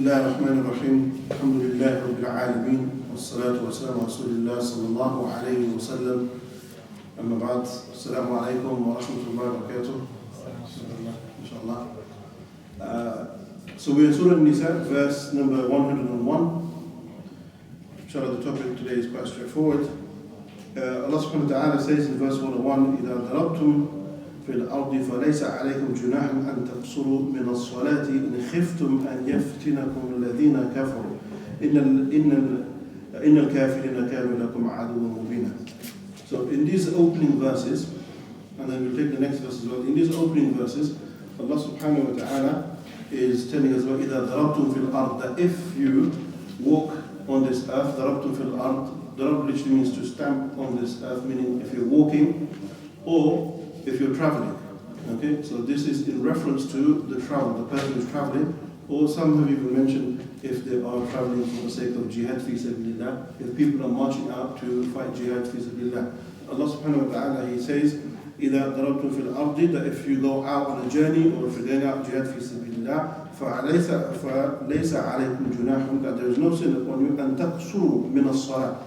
الله الرحمن الرحيم الحمد لله رب العالمين والصلاة والسلام على رسول الله صلى الله عليه وسلم أما بعد السلام عليكم ورحمة الله وبركاته Inshallah. So we're in Surah Nis'a, verse number 101. Inshallah, the topic today is quite straightforward. Allah subhanahu wa ta'ala says in verse 101, إِذَا ضَرَبْتُمْ في الأرض فليس عليكم جناح أن تقصروا من الصلاة إن خفتم أن يفتنكم الذين كفروا إن الكافرين كانوا لكم عدوا مبينا. So in these opening verses, and then we'll take the next verse as well. In these opening verses, Allah subhanahu wa ta'ala is telling us إِذَا ضَرَبْتُمْ فِي الْأَرْضِ that if you walk on this earth, ضَرَبْتُمْ فِي الْأَرْضِ, ضَرَب literally means to stamp on this earth, meaning if you're walking or if you're traveling. Okay, so this is in reference to the travel, the person who's traveling, or some have even mentioned if they are traveling for the sake of Jihad fi sabilillah, if people are marching out to fight Jihad fi sabilillah. Allah subhanahu wa ta'ala, He says, إِذَا ضَرَبْتُمْ فِي الْأَرْضِ that if you go out on a journey or if you're going out Jihad fi sabilillah, فَلَيْسَ عَلَيْكُمْ جُنَاحٌ that there is no sin upon you, أَن تَقْصُرُوا مِنَ الصَّلَاةِ.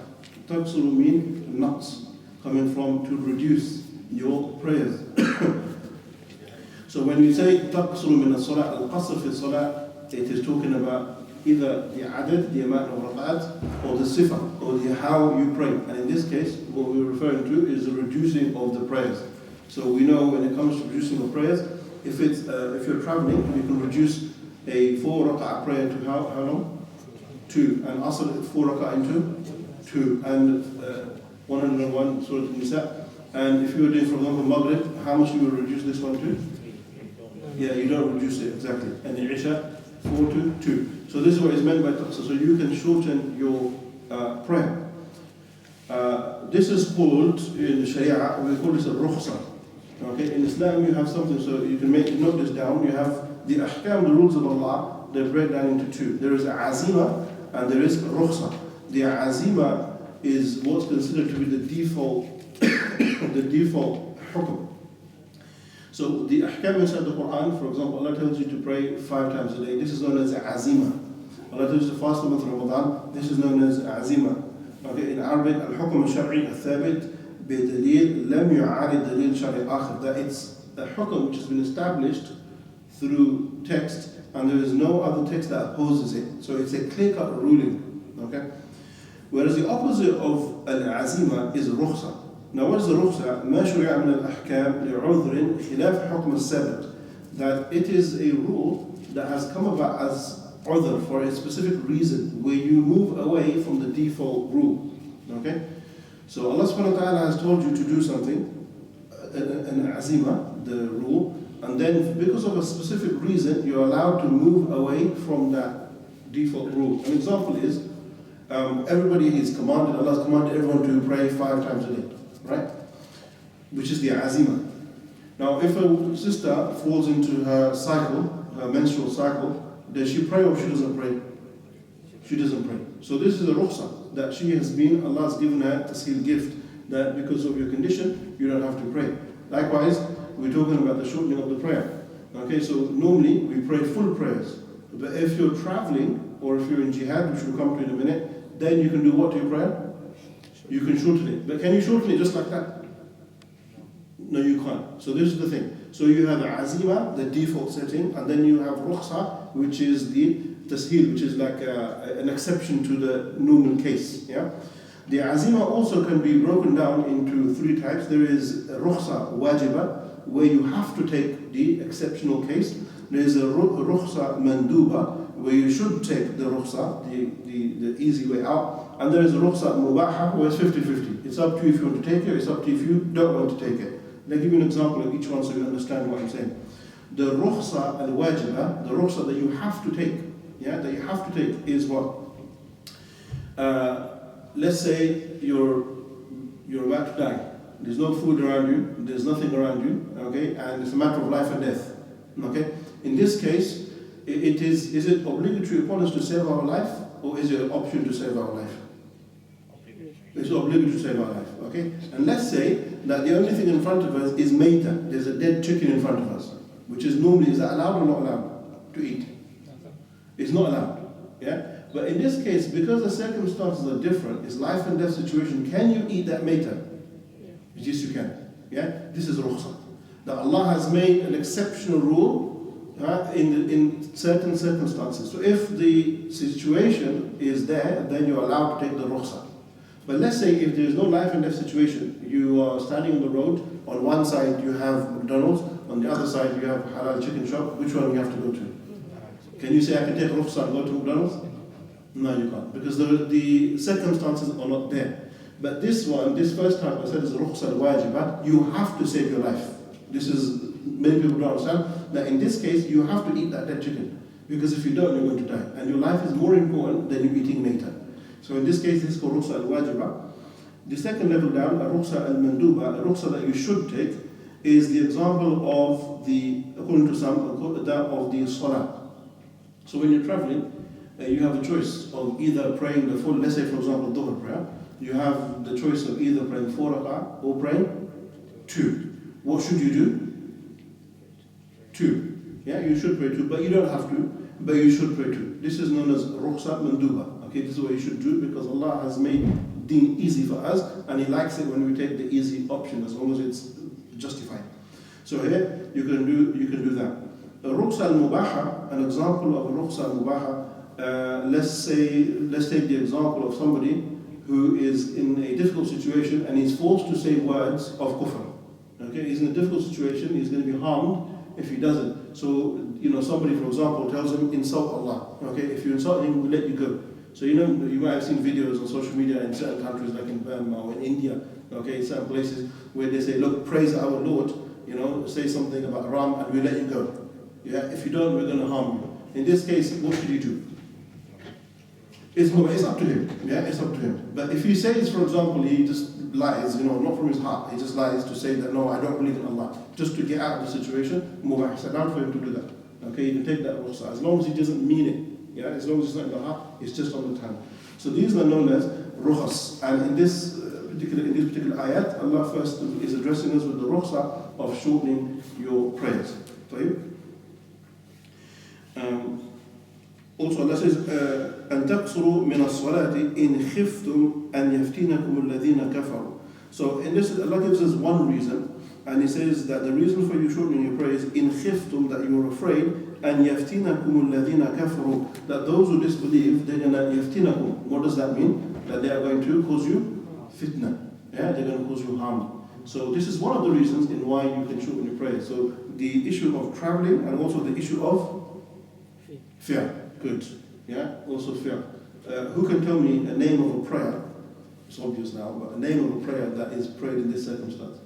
تَقْصُرُوا mean naqs, coming from to reduce your prayers. So when we say تقصر من الصلاة, القصر في الصلاة, it is talking about either the adad, the amount of rak'at, or the sifa, or the how you pray. And in this case, what we're referring to is the reducing of the prayers. So we know when it comes to reducing of prayers, if you're traveling, you can reduce a 4 rak'at prayer to how long? 2. And asr 4 rak'at into 2. And 101 Surah Nis'a. And if you were doing, for example, Magrib, how much you will reduce this one to? Yeah, you don't reduce it exactly. And the Isha, 4 to 2. So this is what is meant by taqsir. So you can shorten your prayer. This is called, in the Sharia, we call this a rukhsa. Okay, in Islam you have something, so you can note this down. You have the ahkam, the rules of Allah, they break down into two. There is a azima and there is a rukhsa. The azima is what's considered to be the default hukum. So the ahkam inside the Quran, for example, Allah tells you to pray 5 times a day. This is known as azima. Allah tells you to fast the month of Ramadan. This is known as azima. Okay, in Arabic, al-hukm al-shar'i al-thabit bi-dalil lam yu'arid dalil shar'i akhir. That it's a hukum which has been established through text, and there is no other text that opposes it. So it's a clear-cut ruling. Okay. Whereas the opposite of al-azima is rukhsa. Now what is the rukhsa? ما شرع من الأحكام لعذر خلاف حكم السابق. That it is a rule that has come about as udhr for a specific reason, where you move away from the default rule. Okay? So Allah subhanahu wa ta'ala has told you to do something, an azima, the rule, and then because of a specific reason, you're allowed to move away from that default rule. An example is, everybody is commanded, Allah has commanded everyone to pray 5 times a day. Right? Which is the azima. Now, if a sister falls into her cycle, her menstrual cycle, does she pray or she doesn't pray? She doesn't pray. So this is a rukhsa that she has been, Allah has given her a tafseer gift that because of your condition, you don't have to pray. Likewise, we're talking about the shortening of the prayer. Okay, so normally we pray full prayers. But if you're traveling or if you're in jihad, which we'll come to in a minute, then you can do what to your prayer? You can shorten it. But can you shorten it just like that? No, you can't. So this is the thing. So you have azima, the default setting, and then you have rukhsa, which is the tasheel, which is like an exception to the normal case. Yeah. The azima also can be broken down into 3 types. There is rukhsa wajiba, where you have to take the exceptional case. There is a rukhsa manduba, where you should take the rukhsa, the easy way out. And there is a rukhsa mubaha, where it's 50-50. It's up to you if you want to take it, or it's up to you if you don't want to take it. Let me give you an example of each one so you understand what I'm saying. The rukhsa al-wajiba, the rukhsa that you have to take, that you have to take is what? Let's say you're about to die. There's no food around you, there's nothing around you, okay, and it's a matter of life and death. Okay? In this case, is it obligatory upon us to save our life, or is it an option to save our life? It's obligatory to save our life, okay? And let's say that the only thing in front of us is maita. There's a dead chicken in front of us, which is normally, is that allowed or not allowed to eat? It's not allowed. But in this case, because the circumstances are different, it's life and death situation, can you eat that maita? Yes, you can. Yeah? This is rukhsa. That Allah has made an exceptional rule in certain circumstances. So if the situation is there, then you're allowed to take the rukhsa. But let's say if there is no life and death situation, you are standing on the road, on one side you have McDonald's, on the other side you have halal chicken shop, which one you have to go to? Can you say I can take rukhsa and go to McDonald's? No, you can't, because the circumstances are not there. But this one, this first time I said is rukhsa al-wajibat, you have to save your life. This is, many people don't understand, that in this case you have to eat that dead chicken. Because if you don't, you're going to die. And your life is more important than you eating maita. So in this case, this is called rukhsa al-wajiba. The second level down, rukhsa al-manduba, a rukhsa that you should take, is the example of the, according to some, that of the salah. So when you're traveling, you have a choice of either praying the full, let's say for example, dhuhr prayer, you have the choice of either praying 4 rak'ah or praying 2. What should you do? 2. Yeah, you should pray 2, but you don't have to, but you should pray 2. This is known as rukhsa manduba. Okay, this is what you should do because Allah has made deen easy for us and He likes it when we take the easy option as long as it's justified. So here you can do that. Rukhsa al-mubaha, an example of rukhsa al-mubaha, let's take the example of somebody who is in a difficult situation and he's forced to say words of kufr. Okay, he's in a difficult situation, he's going to be harmed if he doesn't. So, somebody, for example, tells him, insult Allah. Okay, if you insult him, we'll let you go. So, you might have seen videos on social media in certain countries like in Burma or in India, okay, certain places where they say, look, praise our Lord, say something about Ram and we'll let you go. Yeah, if you don't, we're going to harm you. In this case, what should you do? It's up to him. Yeah, it's up to him. But if he says, for example, he just lies, not from his heart, he just lies to say that, no, I don't believe in Allah, just to get out of the situation, mubah, it's allowed for him to do that. Okay, you can take that rukhsa, as long as he doesn't mean it. Yeah, as long as it's not in the heart, it's just on the tongue. So these are known as rukhas. And in this particular ayat, Allah first is addressing us with the rukhsa of shortening your prayers. Also Allah says, أن تقصروا من الصلاة إن خفتم أن يفتنكم الذين كفروا. So in this, Allah gives us one reason, and He says that the reason for you shortening your prayers, in khiftum, that you are afraid, and yaftinakum alladhina kafaru, that those who disbelieve, they're gonna yaftinakum. What does that mean? That they are going to cause you fitna. Yeah, they're going to cause you harm. So this is one of the reasons in why you can shorten your prayers. So the issue of traveling and also the issue of fear. Good. Yeah, also fear. Who can tell me a name of a prayer? It's obvious now, but a name of a prayer that is prayed in this circumstance.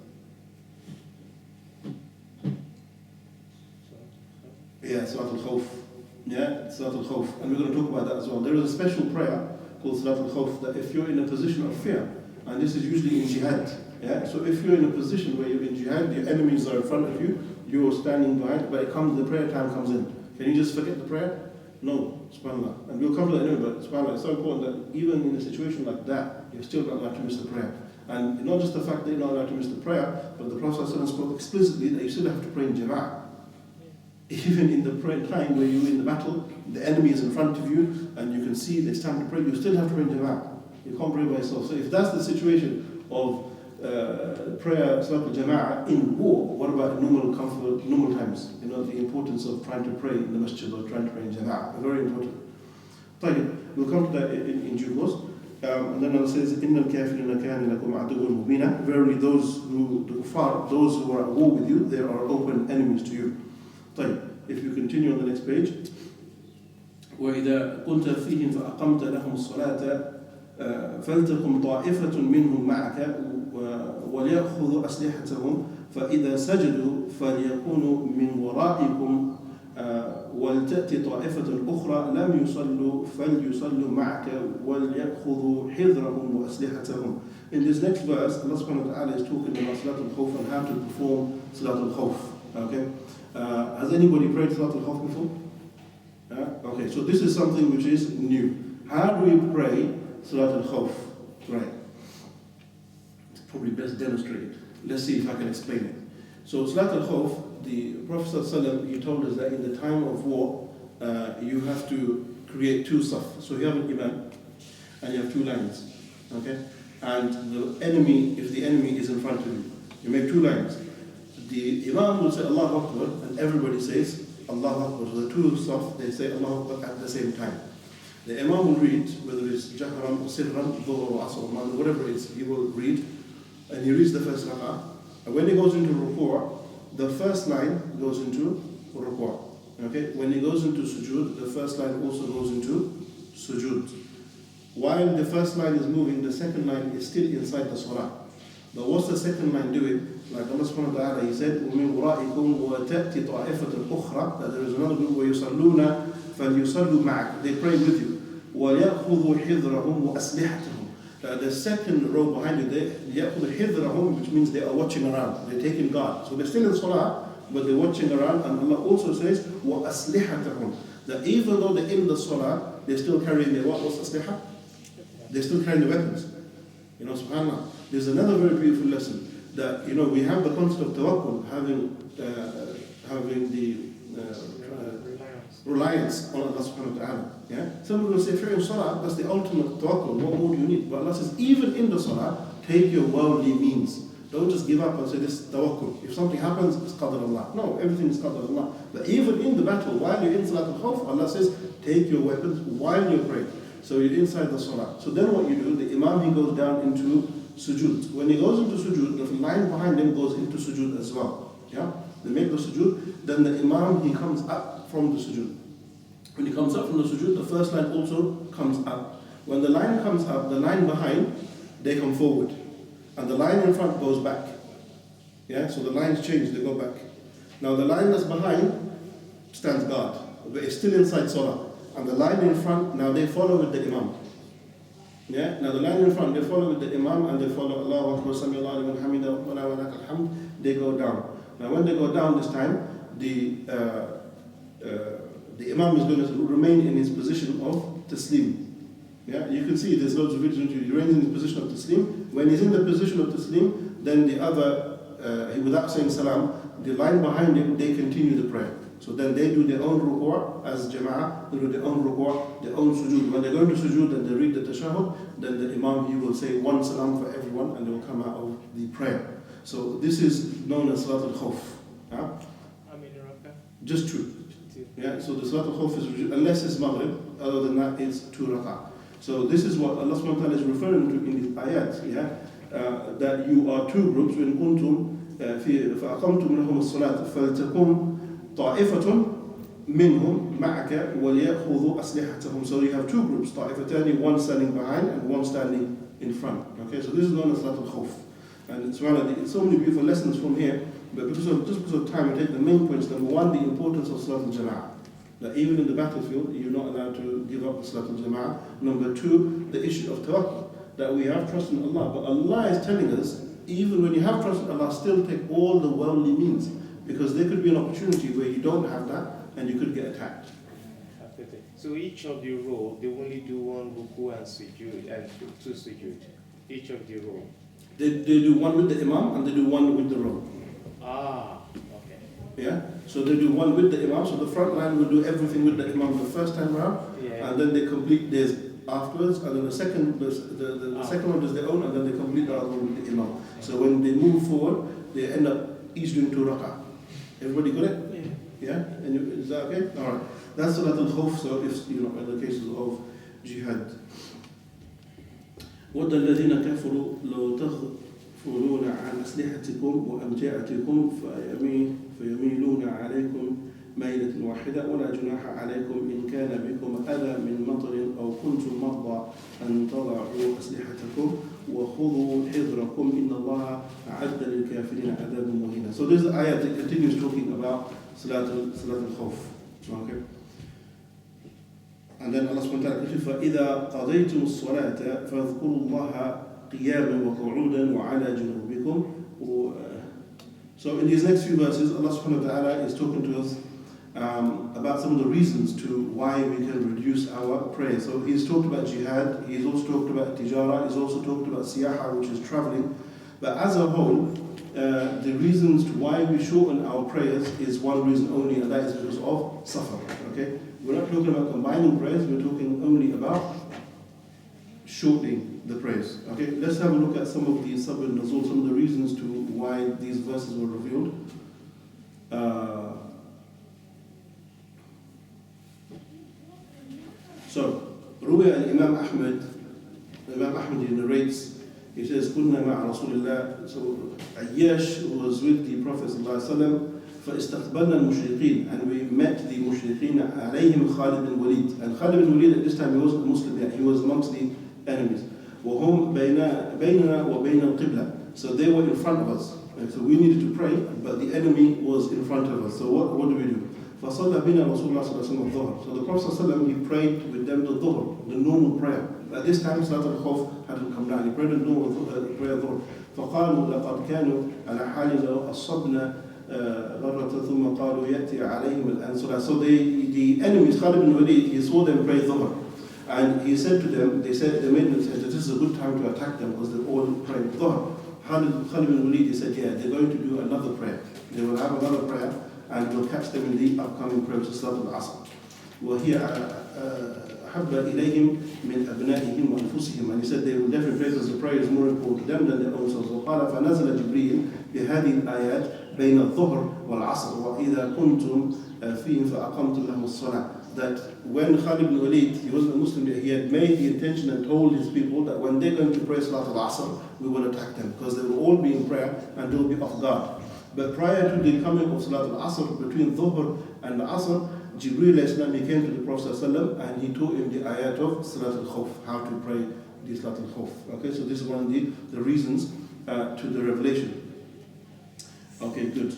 Yeah, Salat al-Khawf. Yeah, Salat al-Khawf. And we're going to talk about that as well. There is a special prayer called Salat al-Khawf that if you're in a position of fear, and this is usually in Jihad. Yeah, so if you're in a position where you're in Jihad, your enemies are in front of you, you're standing behind, but the prayer time comes in. Can you just forget the prayer? No, subhanAllah. And we'll come to that anyway, but subhanAllah, it's so important that even in a situation like that, you're still not allowed to miss the prayer. And not just the fact that you're not allowed to miss the prayer, but the Prophet ﷺ spoke explicitly that you still have to pray in jama'ah. Even in the prayer time where you're in the battle, the enemy is in front of you, and you can see it's time to pray, you still have to pray in jama'ah. You can't pray by yourself. So if that's the situation of prayer, salat al-jama'ah in war, what about normal times? The importance of trying to pray in the masjid or trying to pray in jama'ah. Very important. We'll come to that in due course. And then Allah says, إِنَّ الْكَافِرِينَ كَانَ لَكُمْ عَدُوًّا مُبِينًا. Verily those who are at war with you, they are open enemies to you. If you continue on the next page, وَإِذَا كُنْتَ فِيهِمْ فَأَقَمْتَ لَهُمُ الصَّلَاةَ فَلْتَقُمْ طَائِفَةٌ مِّنْهُمْ مَعَكَ وَلْيَأْخُذُوا أَسْلِحَتَهُمْ فَإِذَا سَجَدُوا فَلْيَكُونُوا مِنْ وَرَائِكُمْ وَلْتَأْتِ طَائِفَةٌ أُخْرَى لَمْ يُصَلُّوا فَلْيُصَلُّوا مَعَكَ وَلْيَأْخُذُوا حِذْرَهُمْ وَأَسْلِحَتَهُم. In this next verse, Allah subhanahu wa ta'ala is talking about Salat al-Khawf and how to perform Salat al-Khawf. Okay? Has anybody prayed Salat al-Khawf before? Okay, so this is something which is new. How do we pray Salat al-Khawf? Right. It's probably best demonstrated. Let's see if I can explain it. So Salat al-Khawf, the Prophet ﷺ, he told us that in the time of war, you have to create two saf. So you have an imam and you have two lines. Okay? And the enemy, if the enemy is in front of you, you make two lines. The imam will say Allahu Akbar and everybody says Allahu Akbar. So the two saf, they say Allahu Akbar at the same time. The imam will read, whether it's Jahran or Sirran, Dhuhr or Asr or Maghrib, whatever it is, he will read, and he reads the first rak'ah. And when he goes into ruku', the first line goes into ruku'. Okay? When he goes into sujood, the first line also goes into sujood. While the first line is moving, the second line is still inside the salah. But what's the second line doing? Like Allah subhanahu wa ta'ala, He said, وَمِنْ وَرَائِكُمْ وَتَأْتِ طَائِفَةٌ أُخْرَى, that there is another group, وَيُصَلُّونَ فَلْيُصَلُّوا مَعَكَ, they pray with you. وَيَأْخُذُوا حِذْرَهُمْ وَأَسْلِحَتَهُم, the second row behind you, they يَأْخُذُوا حِذْرَهُم, which means they are watching around, they're taking guard. So they're still in salah, but they're watching around, and Allah also says, وَأَسْلِحَتَهُم, that even though they're in the salah, they're still carrying their what? What's asliha? They're still carrying the weapons. You know, subhanAllah. There's another very beautiful lesson that, you know, we have the concept of tawakkul, having the reliance on Allah subhanahu wa ta'ala. Yeah? Some people say, fair in salah, that's the ultimate tawakkul, what more do you need? But Allah says, even in the salah, take your worldly means. Don't just give up and say this is tawakkul. If something happens, it's qadr Allah. No, everything is qadr Allah. But even in the battle, while you're in salat al-khawf, Allah says, take your weapons while you're praying. So you're inside the salah. So then what you do, the imam, he goes down into sujood. When he goes into sujood, the line behind him goes into sujood as well. Yeah? They make the sujood, then the imam, he comes up from the sujood. When he comes up from the sujood, the first line also comes up. When the line comes up, the line behind, they come forward. And the line in front goes back. Yeah, so the lines change, they go back. Now the line that's behind stands guard, but it's still inside salah. And the line in front, now they follow with the imam. Yeah, now the line in front, they follow with the imam and they follow Allahu Akbar, Sami Allahu liman hamida, Rabbana wa lakal hamd. They go down. Now when they go down this time, the imam is going to remain in his position of taslim. Yeah, you can see there's loads of videos. He remains in his position of taslim. When he's in the position of taslim, then the other, without saying salam, the line behind him, they continue the prayer. So then they do their own ruku' as jama'ah, they do their own ruku', their own sujood. When they go into sujood and they read the tashahhud, then the imam, he will say one salam for everyone and they will come out of the prayer. So this is known as salat al-khawf. Yeah? Just two. Yeah, so the salat al-khawf is, unless it's Maghrib, other than that it's 2 rak'ah. So this is what Allah subhanahu wa ta'ala is referring to in these ayat, yeah? That you are two groups, when kuntum فَأَقَمْتُمْ لَهُمُ الصَّلَاةِ فَلْتَكُمْ طَائِفَةٌ مِّنْهُمْ مَعَكَ وَلْيَأْخُذُوا أَسْلِحَتَهُم. So you have two groups, طَائِفَتَانِ, one standing behind and one standing in front. Okay, so this is known as Salat al-Khawf. And subhanAllah, so many beautiful lessons from here, but because of time, we take the main points. Number one, the importance of Salat al-Jama'ah. That even in the battlefield, you're not allowed to give up the Salat al-Jama'ah. Number two, the issue of tawakkul, that we have trust in Allah. But Allah is telling us, even when you have trust in Allah, still take all the worldly means. Because there could be an opportunity where you don't have that and you could get attacked. So each of the row, they only do one ruku and sujood and two sujood. Each of the row. They do one with the imam and they do one with the row. Ah, okay. Yeah? So they do one with the imam. So the front line will do everything with the imam the first time around. Yeah. And then they complete theirs afterwards. And then the second one does their own and then they complete the other one with the imam. So when they move forward, they end up each doing 2 rak'ah. Everybody got it? Yeah? And is that okay? Alright. That's Salat al-Khawf, so if, you know, in the cases of Jihad. وَدَّ الَّذِينَ كَفَرُوا لَوْ تَغْفُلُونَ عَنْ أَسْلِحَتِكُمْ وَأَمْتِعَتِكُمْ فَيَمِيلُونَ عَلَيْكُمْ مَيْلَةٍ وَاحِدَةٍ وَلَا جُنَاحَ عَلَيْكُمْ إِنْ كَانَ بِكُمْ أَذًى مِنْ مَطَرٍ أَوْ كُنْتُمْ مَرْضَىٰ أَنْ تَضَعُوا أَسْلِحَتَكُمْ وَخُذُوا حِذْرَكُمْ إِنَّ اللَّهَ أَعَدَّ لِلْكَافِرِينَ عَذَابًا مُهِينًا. So this ayat, it continues talking about Salat al-Khawf. Okay? And then Allah subhanahu wa ta'ala says, فَإِذَا قَضَيْتُمُ الصَّلَاةَ فَاذْكُرُوا اللَّهَ قِيَامًا وَقُعُودًا وَعَلَى جُنُوبِكُمْ. So in these next few verses, Allah subhanahu wa ta'ala is talking to us about some of the reasons to why we can reduce our prayer. So he's talked about jihad, he's also talked about tijara, he's also talked about siyaha, which is traveling. But as a whole, the reasons why we shorten our prayers is one reason only, and that is because of safar. Okay, we're not talking about combining prayers. We're talking only about shortening the prayers. Okay, let's have a look at some of the sabr nuzul, some of the reasons to why these verses were revealed. So, Ruya and Imam Ahmed narrates, he says, Kunna ma'a Rasulillah. So, Ayyash was with the Prophet ﷺ, فَإِسْتَقْبَلْنَا الْمُشْرِقِينَ, and we met the mushrikeen, عَلَيْهِمْ Khalid bin Walid. And Khalid bin Walid at this time, he wasn't a Muslim yet, he was amongst the enemies. وَهُمْ بَيْنَنا وَبَيْنَ الْقِبْلَةِ. So they were in front of us. And so we needed to pray, but the enemy was in front of us. So what do we do? فَصَلَّى بِنَا رَسُولُ اللَّهِ صَلَّى اللَّهُ عَلَيْهِ وَسَلَّمَ. So the Prophet ﷺ, he prayed with them the dhuhr, the normal prayer. At this time, Salat al-Khawf hadn't come down. He prayed the prayer dhuhr. فَقَالُوا لَقَدْ كَانُوا عَلَى حَالٍ لَوْ أَصَّبْنَا غَرَّةً ثُمَّ قَالُوا يَأْتِي عَلَيْهِمُ الْأَنْصُرَ. So the enemies, Khalid bin Walid, he saw them pray dhuhr. And he said to them, they made them say that this is a good time to attack them because they're all praying dhuhr. Khalid bin Walid, he said, yeah, they're going to do another prayer. They will have another prayer, and we'll catch them in the upcoming prayer to Salat al-Asr. وَهِيَ أَحَبَّ إِلَيْهِمْ مِنْ أَبْنَائِهِمْ وَأَنفُسِهِمْ. And he said they will definitely pray because the prayer is more important to them than their own selves. وقال فنزل جبريل بهذه الآيات بين الظهر والعصر وإذا كنتم فيهم فأقمتم لهم الصلاة. That when Khalid bin Walid, he wasn't a Muslim yet, he had made the intention and told his people that when they're going to pray Salat al-Asr, we will attack them because they will all be in prayer and they will be off guard. But prior to the coming of Salat al-Asr, between Dhuhr and the Asr, Jibreel he came to the Prophet ﷺ and he taught him the ayat of Salat al-Khawf, how to pray the Salat al-Khawf. Okay, so this is one of the reasons to the revelation. Okay, good.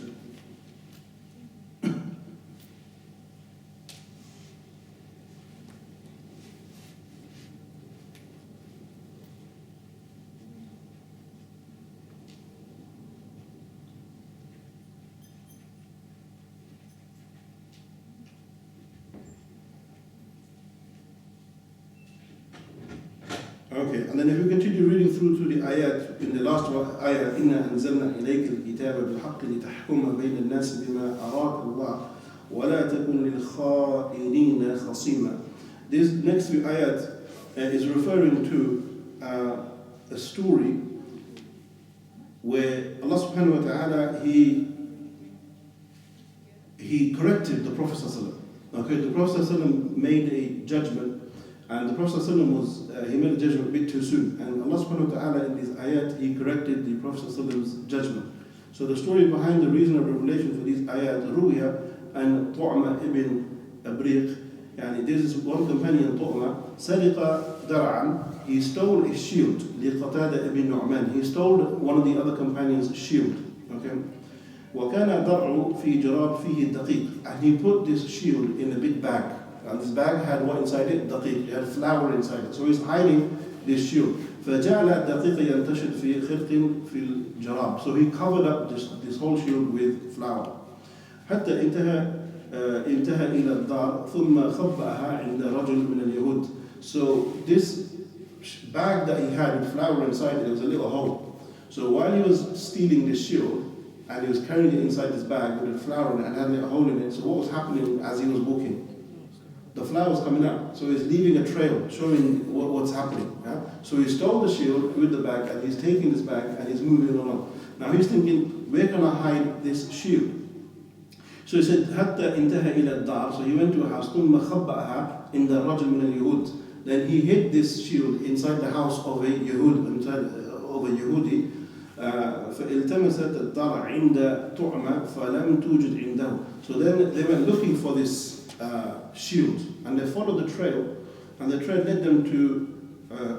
Okay, and then if we continue reading through to the ayat, in the last ayat, إِنَّا أَنزَلْنَا إِلَيْكَ الْكِتَابَ بِالْحَقِّ لِتَحْكُمَ بَيْنَ النَّاسِ بِمَا أَرَاكَ اللَّهُ وَلَا تَكُنْ لِلْخَائِنِينَ خَصِيمًا. This next few ayat is referring to a story where Allah subhanahu wa ta'ala, he corrected the Prophet ﷺ. Okay, the Prophet ﷺ made a judgment, and the Prophet ﷺ he made a judgment a bit too soon. And Allah subhanahu wa ta'ala in these ayat, he corrected the Prophet ﷺ's judgment. So the story behind the reason of revelation for these ayat, Ruya and Tu'ma ibn Abriq, and this is one companion, Tu'ma, Sariqa Dar'an, he stole a shield, لِقَتَادَ ibn Nu'man. He stole one of the other companions' shield. Okay? وَكَانَ دَرْعُ فِي جَرَابٍ فِيهِ دَقِيقٍ. And he put this shield in a big bag. And this bag had what inside it? Daqiq. It had flour inside it. So he's hiding this shield. فَجَعَلَ الدَّقِيقَ يَنْتَشِرْ فِي خِرْقٍ فِي الْجَرَابِ. So he covered up this whole shield with flour. حتى انتهى إلى الدار ثم خبأها عند رجل من اليهود. So this bag that he had with flour inside it, there was a little hole. So while he was stealing this shield, and he was carrying it inside this bag with the flour in it and had a hole in it, so what was happening as he was walking? The flour was coming out, so he's leaving a trail showing what's happening. Yeah? So he stole the shield with the bag, and he's taking this bag and he's moving along. Now he's thinking, where can I hide this shield? So he said, حتى انتهى إلى الدار. So he went to a house. ثم خبأها عند رجل من اليهود. Then he hid this shield inside the house of a Yehudi. فالتمست الدار عند طعمة فلم توجد عنده. So then they went looking for this shield, and they followed the trail, and the trail led them to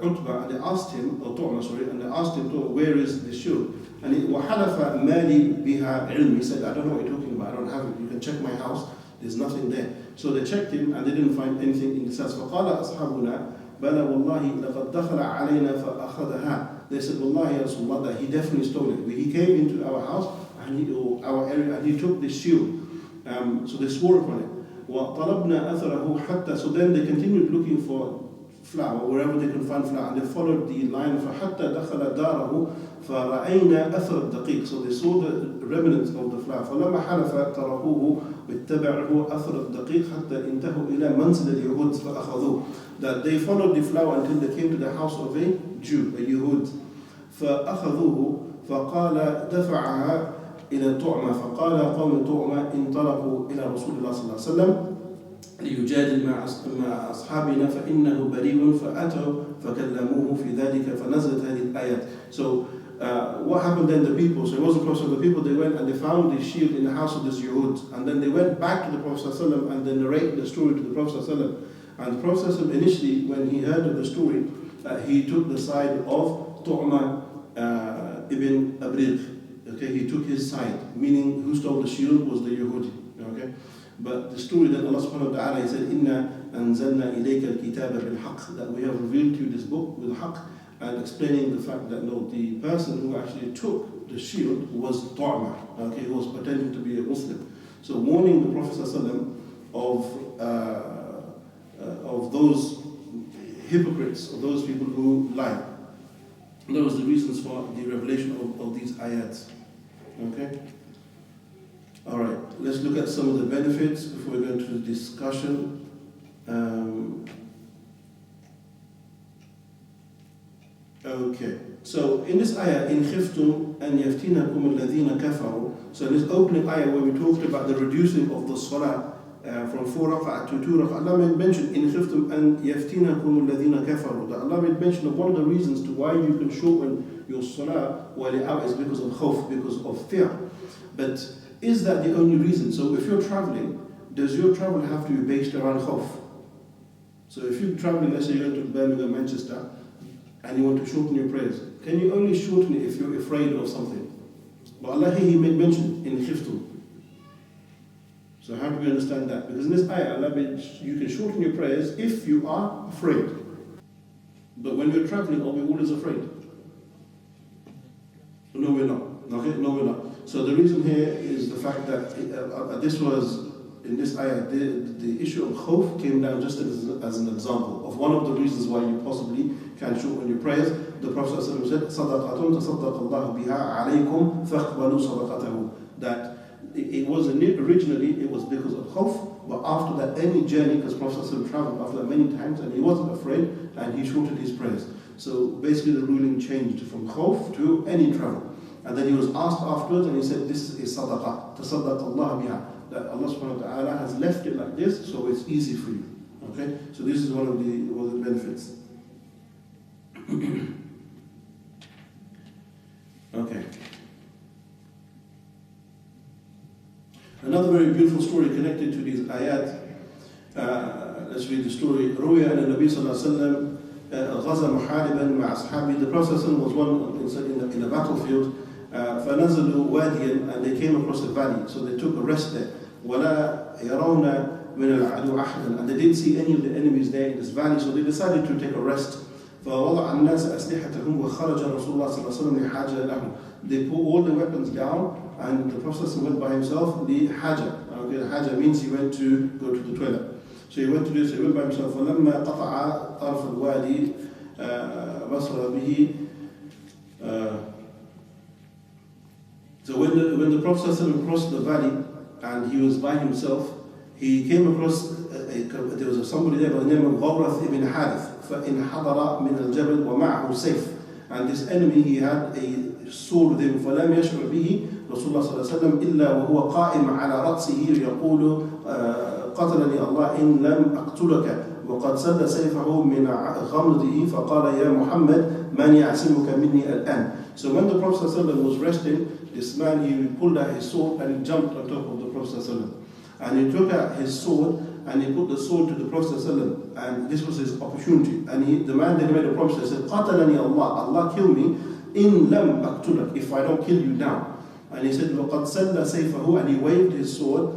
Utbah, and they asked him, or Tu'ma, sorry, and they asked him, where is the shield? And he وحلف مالي بها علم. He said, I don't know what you're talking about, I don't have it. You can check my house, there's nothing there. So they checked him, and they didn't find anything in the house. فقال أصحابنا بلى والله لقد دخل علينا فأخذها. They said, Wallahi ya Rasulullah, that he definitely stole it. He came into our house, and our area, and he took this shield. So they swore upon it. وَطَلَبْنَا أَثَرَهُ حَتَّى. So then they continued looking for flour, wherever they could find flour, and they followed the line فَحَتَّى دَخَلَ دَارَهُ فَرَأَيْنَا أَثَرَ الدَّقِيقِ. So they saw the remnants of the flour. فَلَمَّا حَلَفَ تَرَكُوهُ وَاتَّبَعُوا أَثَرَ الدَّقِيقِ حَتَّى انتهوا إِلَى مَنْزِلِ الْيَهُودِ فَأَخَذُوهُ. That they followed the flour until they came to the house of a Jew, a Yehud. فأخذوه فقال دفعها إلى طعمة فقال قوم طعمة انطلقوا إلى رسول الله صلى الله عليه وسلم ليجادل مع أصحابنا فإنه بريء فأتوا فكلموه في ذلك فنزلت هذه الآيات. So what happened then? The people, so it wasn't Prophet, the people, they went and they found the shield in the house of this Yehud, and then they went back to the Prophet ﷺ and they narrated the story to the Prophet ﷺ. And the Prophet ﷺ initially, when he heard of the story, he took the side of Tu'ma ibn Abriq. Okay, he took his side, meaning who stole the shield was the Yehudi. Okay, but the story that Allah subhanahu wa ta'ala, he said, Inna anzalna ilayka al-kitaba bil-haqq, that we have revealed to you this book with haqq, and explaining the fact that no, the person who actually took the shield was Tu'ma, okay, who was pretending to be a Muslim. So warning the Prophet ﷺ of those hypocrites, of those people who lie. Those are the reasons for the revelation of these ayats. Okay? Alright, let's look at some of the benefits before we go into the discussion. Okay, so in this ayah, in khiftum an yaftinakum alladhina kafaru. So in this opening ayah where we talked about the reducing of the salah from 4 rak'ah to 2 rak'ah, Allah made mention in khiftum an yaftinakum alladhina kafaru. That Allah made mention of one of the reasons to why you can shorten your salah while you're out is because of khawf, because of fear. But is that the only reason? So if you're traveling, does your travel have to be based around khawf? So if you're traveling, let's say you're going to Birmingham, Manchester, and you want to shorten your prayers, can you only shorten it if you're afraid of something? But Allah here, He made mention in khiftum. So how do we understand that? Because in this ayah, Allah made you can shorten your prayers if you are afraid. But when we're traveling, are we always afraid? No, we're not. Okay? No, we're not. So the reason here is the fact that this was, in this ayah, the issue of khawf came down just as an example of one of the reasons why you possibly can shorten your prayers. The Prophet ﷺ said, صَدَقَةٌ تَصَدَّقَ اللَّهُ بِهَا عَلَيْكُمْ فَاقْبَلُوا صَدَقَتَهُ. That it was originally, it was because of khawf, but after that, any journey, because Prophet ﷺ traveled after that many times, and he wasn't afraid, and he shortened his prayers. So basically the ruling changed from khawf to any travel. And then he was asked afterwards, and he said, this is sadaqah, tasaddaq Allah biha, that Allah subhanahu wa ta'ala has left it like this, so it's easy for you. Okay? So this is one of the benefits. Okay. Another very beautiful story connected to these ayat. Let's read the story. روي أن النبي صلى الله عليه وسلم غزا محاربا مع أصحابه. The Prophet was one in a battlefield. فنزلوا واديا, and they came across a valley, so they took a rest there. ولا يرون من العدو أحدا, and they didn't see any of the enemies there in this valley, so they decided to take a rest. فوضع الناس أسلحتهم وخرج رسول الله صلى الله عليه وسلم لحاجة لهم. They put all the weapons down, and the Prophet went by himself. The haja, okay, the haja means he went to go to the toilet. So he went to do so. He went by himself. فلما قطع طرف الوادي بصر به. So when the Prophet crossed the valley and he was by himself, he came across there was somebody there by the name of Ghawrath ibn Harith. فإن حضر من الجبل ومعه سيف. And this enemy, he had a sword with him. فلم يشعر به رسول الله صلى الله عليه وسلم إلا وهو قائم على رأسه يقول قتلني الله إن لم أقتلك وقد سد سيفه من غمده فقال يا محمد من يعصمك مني الآن. So when the Prophet ﷺ was resting, this man, he pulled out his sword and he jumped on top of the Prophet ﷺ. And he took out his sword and he put the sword to the Prophet ﷺ, and this was his opportunity. And the man then made a promise and said, قَتَلَنِي Allah, Allah kill me, إِن لَمْ أَقْتُلَكَ, if I don't kill you now. And he said, وَقَدْ سَلَّ سَيْفَهُ, and he waved his sword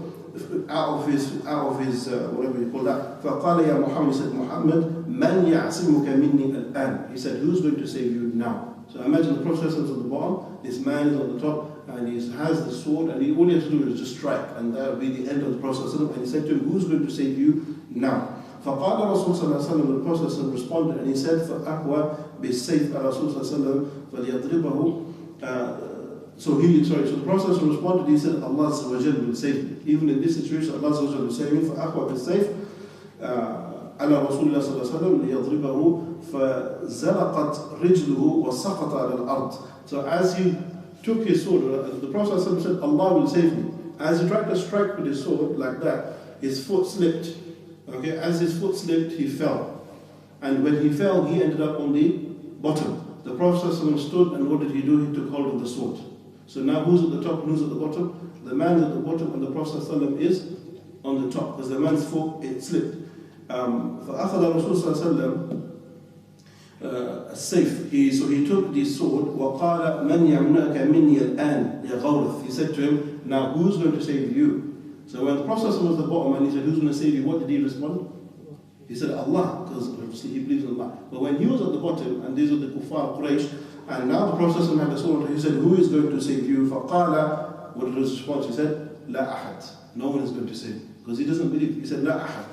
out of his whatever you call that. فَقَالَ يَا Muhammad, he said, Muhammad, مَنْ يَعْصِمُكَ مِنِّي الْآنِ. He said, who's going to save you now? So imagine the Prophet is on the bottom, this man is on the top, and he has the sword, and all he has to do is just strike, and that will be the end of the Prophet. And he said to him, who's going to save you now? فقال الرسول صلى الله عليه وسلم, the Prophet responded and he said, فأقوى بالسيف الرسول صلى الله عليه وسلم فليضربه. So the Prophet responded, he said, Allah will save me. Even in this situation, Allah will save me. فأقوى بالسيف على رسول الله صلى الله عليه وسلم ليضربه فزلقت رجله وسقط على الأرض. So as he took his sword, the Prophet said, Allah will save me. As he tried to strike with his sword like that, his foot slipped. Okay, as his foot slipped, he fell. And when he fell, he ended up on the bottom. The Prophet stood, and what did he do? He took hold of the sword. So now who's at the top and who's at the bottom? The man's at the bottom and the Prophet is on the top. Because the man's foot, it slipped. فأخذ الرسول صلى الله عليه وسلم السيف. So he took the sword. وقال من يمنعك مني الآن يا غورث. He said to him, now who's going to save you? So when the Prophet was at the bottom and he said, who's going to save you? What did he respond? He said, Allah, because obviously he believes in Allah. But when he was at the bottom, and these are the kuffar Quraysh, and now the Prophet had the sword, he said, who is going to save you? فقال, what was his response? He said, لا أحد. No one is going to save you. Because he doesn't believe. He said, لا أحد.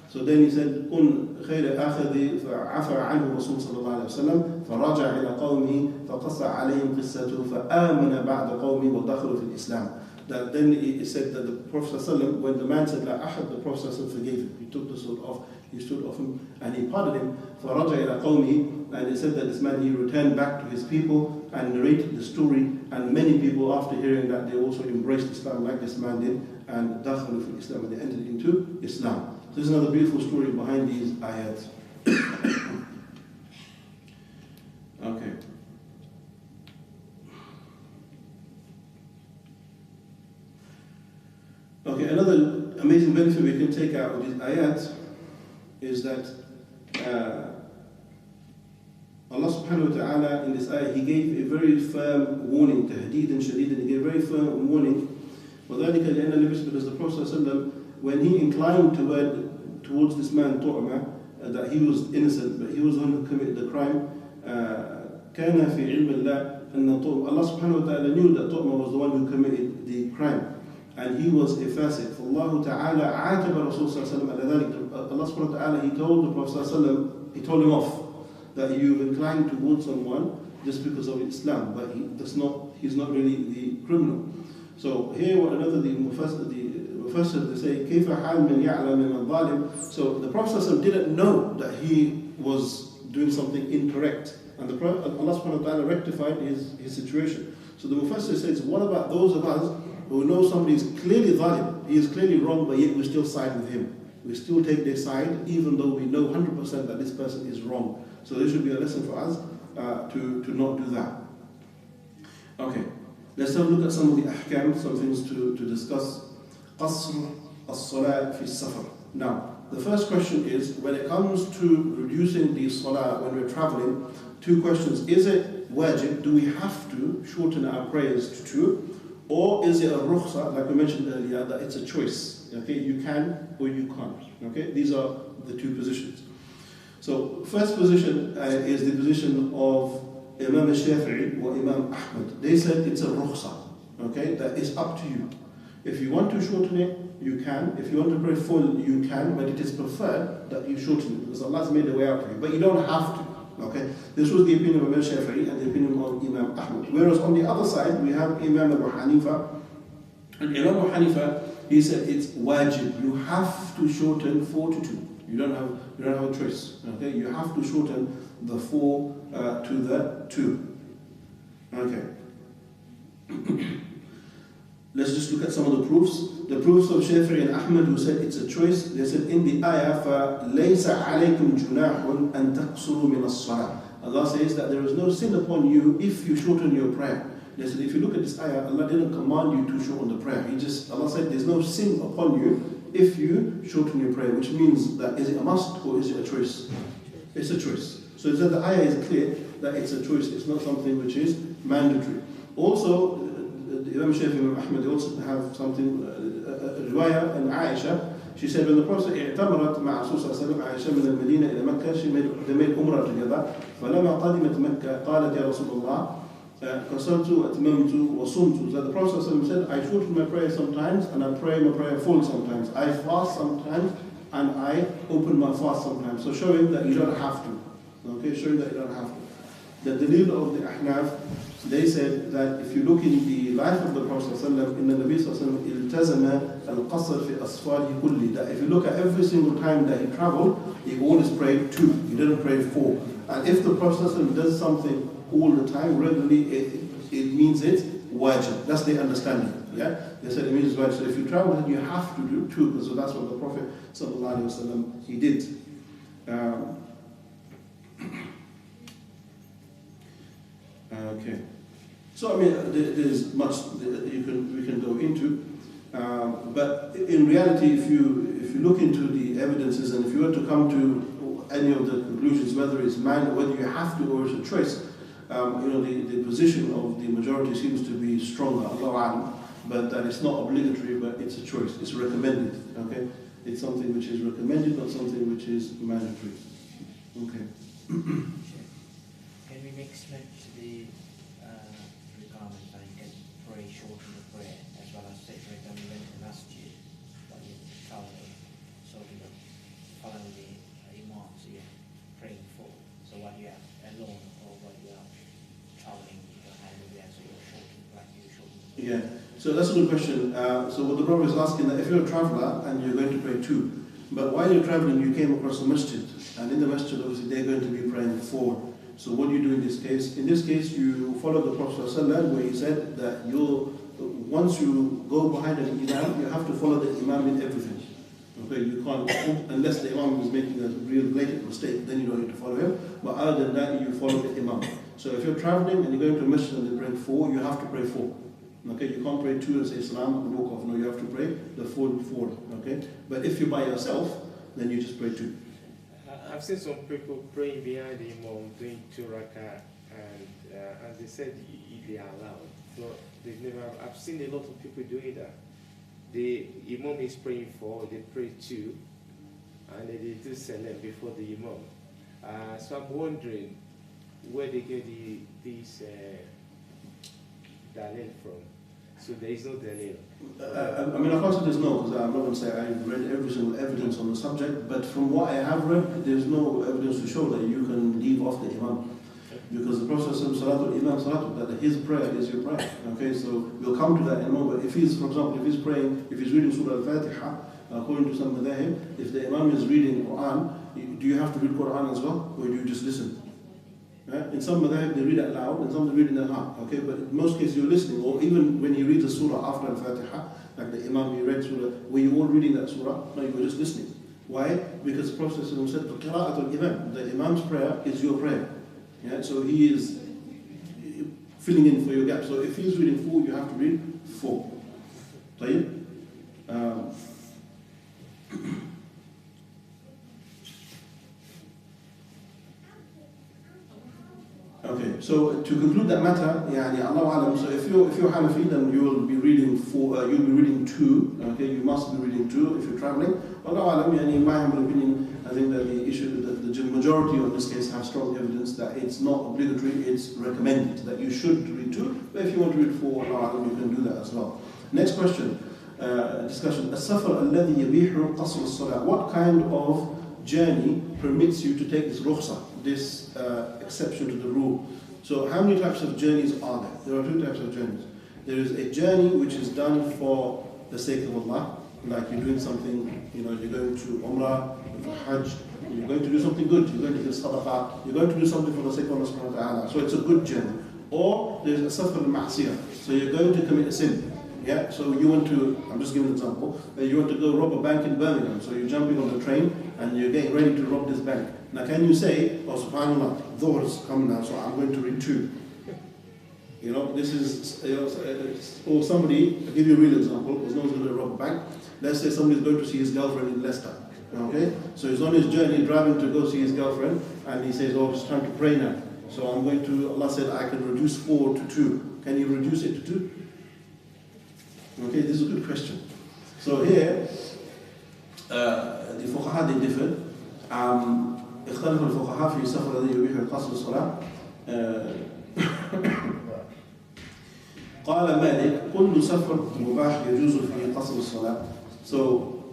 So then he said, كن خير آخذ فعفى عنه الرسول صلى الله عليه وسلم فرجع إلى قومه فقص عليهم قصته فآمن بعد قومه ودخلوا في الإسلام. That then he said that the Prophet ﷺ, when the man said La Ahad, the Prophet ﷺ forgave him. He took the sword off, he stood off him, and he pardoned him. فَرَجَعَ إِلَىٰ قَوْمِهِ, and he said that this man, he returned back to his people and narrated the story. And many people, after hearing that, they also embraced Islam like this man did, and دَخَلُوا فِي الإسلام, and they entered into Islam. So this is another beautiful story behind these ayats. Okay. Okay, another amazing benefit we can take out of these ayat is that Allah subhanahu wa ta'ala in this ayah, He gave a very firm warning, tahdeedan shadīdan, He gave a very firm warning. وَذَلِكَ لِأَنَّ النَّبِيَّ, because the Prophet ﷺ, when he inclined towards this man, Tu'ma, that he was innocent, but he was the one who committed the crime, كَانَ فِي عِلْمِ اللَّهِ أَنَّ Tu'ma, Allah subhanahu wa ta'ala knew that Tu'ma was the one who committed the crime. And he was a fasiq. فالله تعالى عاتب الرسول صلى الله عليه وسلم على ذلك. Allah subhanahu wa ta'ala, He told the Prophet صلى الله عليه وسلم, He told him off that you've inclined towards someone just because of Islam, but he's not really the criminal. So here another the Mufassir they say كيف حال من يعلم من الظالم. So the Prophet صلى الله عليه وسلم didn't know that he was doing something incorrect, and Allah subhanahu wa ta'ala rectified his situation. So the Mufassir says, what about those of us who know somebody is clearly zalim, he is clearly wrong, but yet we still side with him. We still take their side, even though we know 100% that this person is wrong. So there should be a lesson for us to not do that. Okay, let's have a look at some of the ahkam, some things to discuss. Qasr as-salat fi safar. Now, the first question is, when it comes to reducing the salah when we're traveling, two questions. Is it wajib? Do we have to shorten our prayers to two? Or is it a rukhsa, like we mentioned earlier, that it's a choice? Okay, you can or you can't. Okay, these are the two positions. So, first position is the position of Imam al-Shafi'i or Imam Ahmad. They said it's a rukhsa. Okay, that is up to you. If you want to shorten it, you can. If you want to pray full, you can. But it is preferred that you shorten it because Allah's made a way out for you. But you don't have to. Okay, this was the opinion of Imam Shafi'i and the opinion of Imam Ahmad. Whereas on the other side, we have Imam Abu Hanifa. And Imam Abu Hanifa, he said it's wajib. You have to shorten 4 to 2. You don't have a choice. Okay, you have to shorten the 4 to the 2. Okay. Let's just look at some of the proofs. The proofs of Shafi'i and Ahmad who said it's a choice. They said in the ayah, فَلَيْسَ عَلَيْكُمْ جُنَاحٌ أَن تَقْصُرُوا مِنَ الصَّلَاةِ. Allah says that there is no sin upon you if you shorten your prayer. They said if you look at this ayah, Allah didn't command you to shorten the prayer. Allah said there's no sin upon you if you shorten your prayer, which means that is it a must or is it a choice? It's a choice. So it said the ayah is clear that it's a choice. It's not something which is mandatory. Also, Imam Shafi'i and Ahmad also have something, riwayah and Aisha. She said when the Prophet اعتمرت مع رسول صلى الله عليه وسلم عائشة من المدينة إلى مكة, they made umrah together. فلما قدمت مكة قالت يا رسول الله قصرت وأتممت وصمت. So the Prophet said, I shorten my prayer sometimes and I pray my prayer full sometimes. I fast sometimes, and I open my fast sometimes. So showing that you don't have to. Okay, showing that you don't have to. The dalil of the Ahnaf, they said that if you look in the life of the Prophet ﷺ, in the Nabi ﷺ, iltazama al-qasr fi asfarihi kulli, that if you look at every single time that he traveled, he always prayed 2, he didn't pray 4. And if the Prophet ﷺ does something all the time, regularly, it means it's wajib. That's the understanding. Yeah, they said it means wajib. So if you travel, then you have to do 2, because that's what the Prophet ﷺ he did. Okay. So I mean, there's much that we can go into, but in reality, if you look into the evidences, and if you were to come to any of the conclusions, whether it's whether you have to or it's a choice, the position of the majority seems to be stronger, Allahu A'lam, but that it's not obligatory, but it's a choice. It's recommended. Okay, it's something which is recommended, not something which is mandatory. Okay. Can we next mention the requirement that you can pray shorten the prayer, as well as say, for example, you went to the Masjid while you're traveling, so you know, following the Imam, so you're praying for. So while you're alone or while you're traveling, you don't have it there, so you're shorten, like you shorten. Yeah, so that's a good question. So what the Prophet is asking, that if you're a traveler and you're going to pray 2, but while you're traveling you came across a masjid, and in the masjid obviously they're going to be praying 4. So what do you do in this case? In this case, you follow the Prophet ﷺ, where he said that once you go behind an imam, you have to follow the imam in everything. Okay, you can't, unless the imam is making a real blatant mistake, then you don't need to follow him. But other than that, you follow the imam. So if you're traveling and you're going to a masjid and they're praying 4, you have to pray 4. Okay, you can't pray 2 and say salam and walk off. No, you have to pray the full 4. Okay, but if you're by yourself, then you just pray 2. I've seen some people praying behind the Imam, doing 2 rakah, and they said they are allowed. But they've never. I've seen a lot of people doing that. The Imam is praying 4, they pray 2, and then they do salam before the Imam. So I'm wondering where they get this dalil from. So there is no dalil. I mean, I can't say there's no, because I'm not going to say I've read every single evidence on the subject, but from what I have read, there's no evidence to show that you can leave off the Imam. Because the Prophet said, Salatul Imam Salatul, that his prayer is your prayer. Okay, so we'll come to that in a moment. If he's, for example, if he's reading Surah Al-Fatiha, according to some madhahib, if the Imam is reading Quran, do you have to read Quran as well, or do you just listen? In some madhahib they read it loud, and some they read in their heart. Okay, but in most cases you're listening, or even when he reads a surah after Al-Fatiha, like the Imam, he read surah, were you all reading that surah? No, you were just listening. Why? Because the Prophet said, Qira'atul Imam, the Imam's prayer is your prayer. Yeah, so he is filling in for your gap. So if he's reading 4, you have to read 4. طيب? Okay, so to conclude that matter, Allahu Alam, so if you're Hanafi, then you will be reading 4, you'll be reading 2, okay, you must be reading 2 if you're traveling. Allahu Alam, in my humble opinion, I think that the issue, the majority of this case have strong evidence that it's not obligatory, it's recommended, that you should read 2, but if you want to read 4, Allahu Alam, you can do that as well. Next question, discussion. السفر الذي يبيح قصر الصلاة. What kind of journey permits you to take this rukhsah, this exception to the rule? So how many types of journeys are there? There are 2 types of journeys. There is a journey which is done for the sake of Allah, like you're doing something, you're going to Umrah, for Hajj, you're going to do something good, you're going to give sadaqah, you're going to do something for the sake of Allah subhanahu wa ta'ala. So it's a good journey. Or there's a safar al-ma'siyah, so you're going to commit a sin. Yeah, so you want to, I'm just giving an example, you want to go rob a bank in Birmingham, so you're jumping on the train and you're getting ready to rob this bank. Now can you say, oh subhanAllah, Dhuhr is coming now, so I'm going to read 2. This is, or somebody, I'll give you a real example, because no one's going to rob a bank. Let's say somebody's going to see his girlfriend in Leicester. Okay, so he's on his journey driving to go see his girlfriend, and he says, oh, it's time to pray now. So I'm going to, Allah said, I can reduce 4 to 2. Can you reduce it to 2? Okay, this is a good question. So here, the fuqaha, they differed. اختلف الفقهاء في سفر الذي يبيح قصر الصلاة. قال مالك كل سفر مباح يجوز فيه قصر الصلاة. So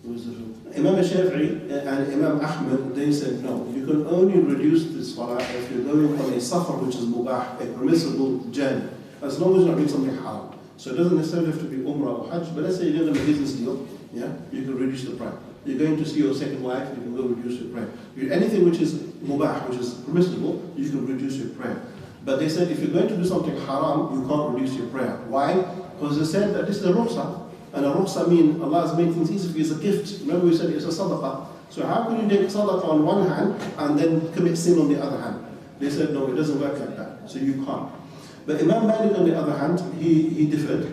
Imam Shafi'i and Imam Ahmed, they said no, you can only reduce the salah if you're going on a safar which is mubah, a permissible journey, as long as you're not doing something haram. So it doesn't necessarily have to be Umrah or Hajj, but let's say you're doing a business deal, yeah, you can reduce the prayer. You're going to see your second wife, you can go reduce your prayer. Anything which is mubah, which is permissible, you can reduce your prayer. But they said if you're going to do something haram, you can't reduce your prayer. Why? Because they said that this is a rukhsa. And a rukhsa means Allah has made things easy for you, it's a gift. Remember we said it's a sadaqah. So how can you take sadaqah on one hand and then commit sin on the other hand? They said no, it doesn't work like that. So you can't. But Imam Malik on the other hand, he differed.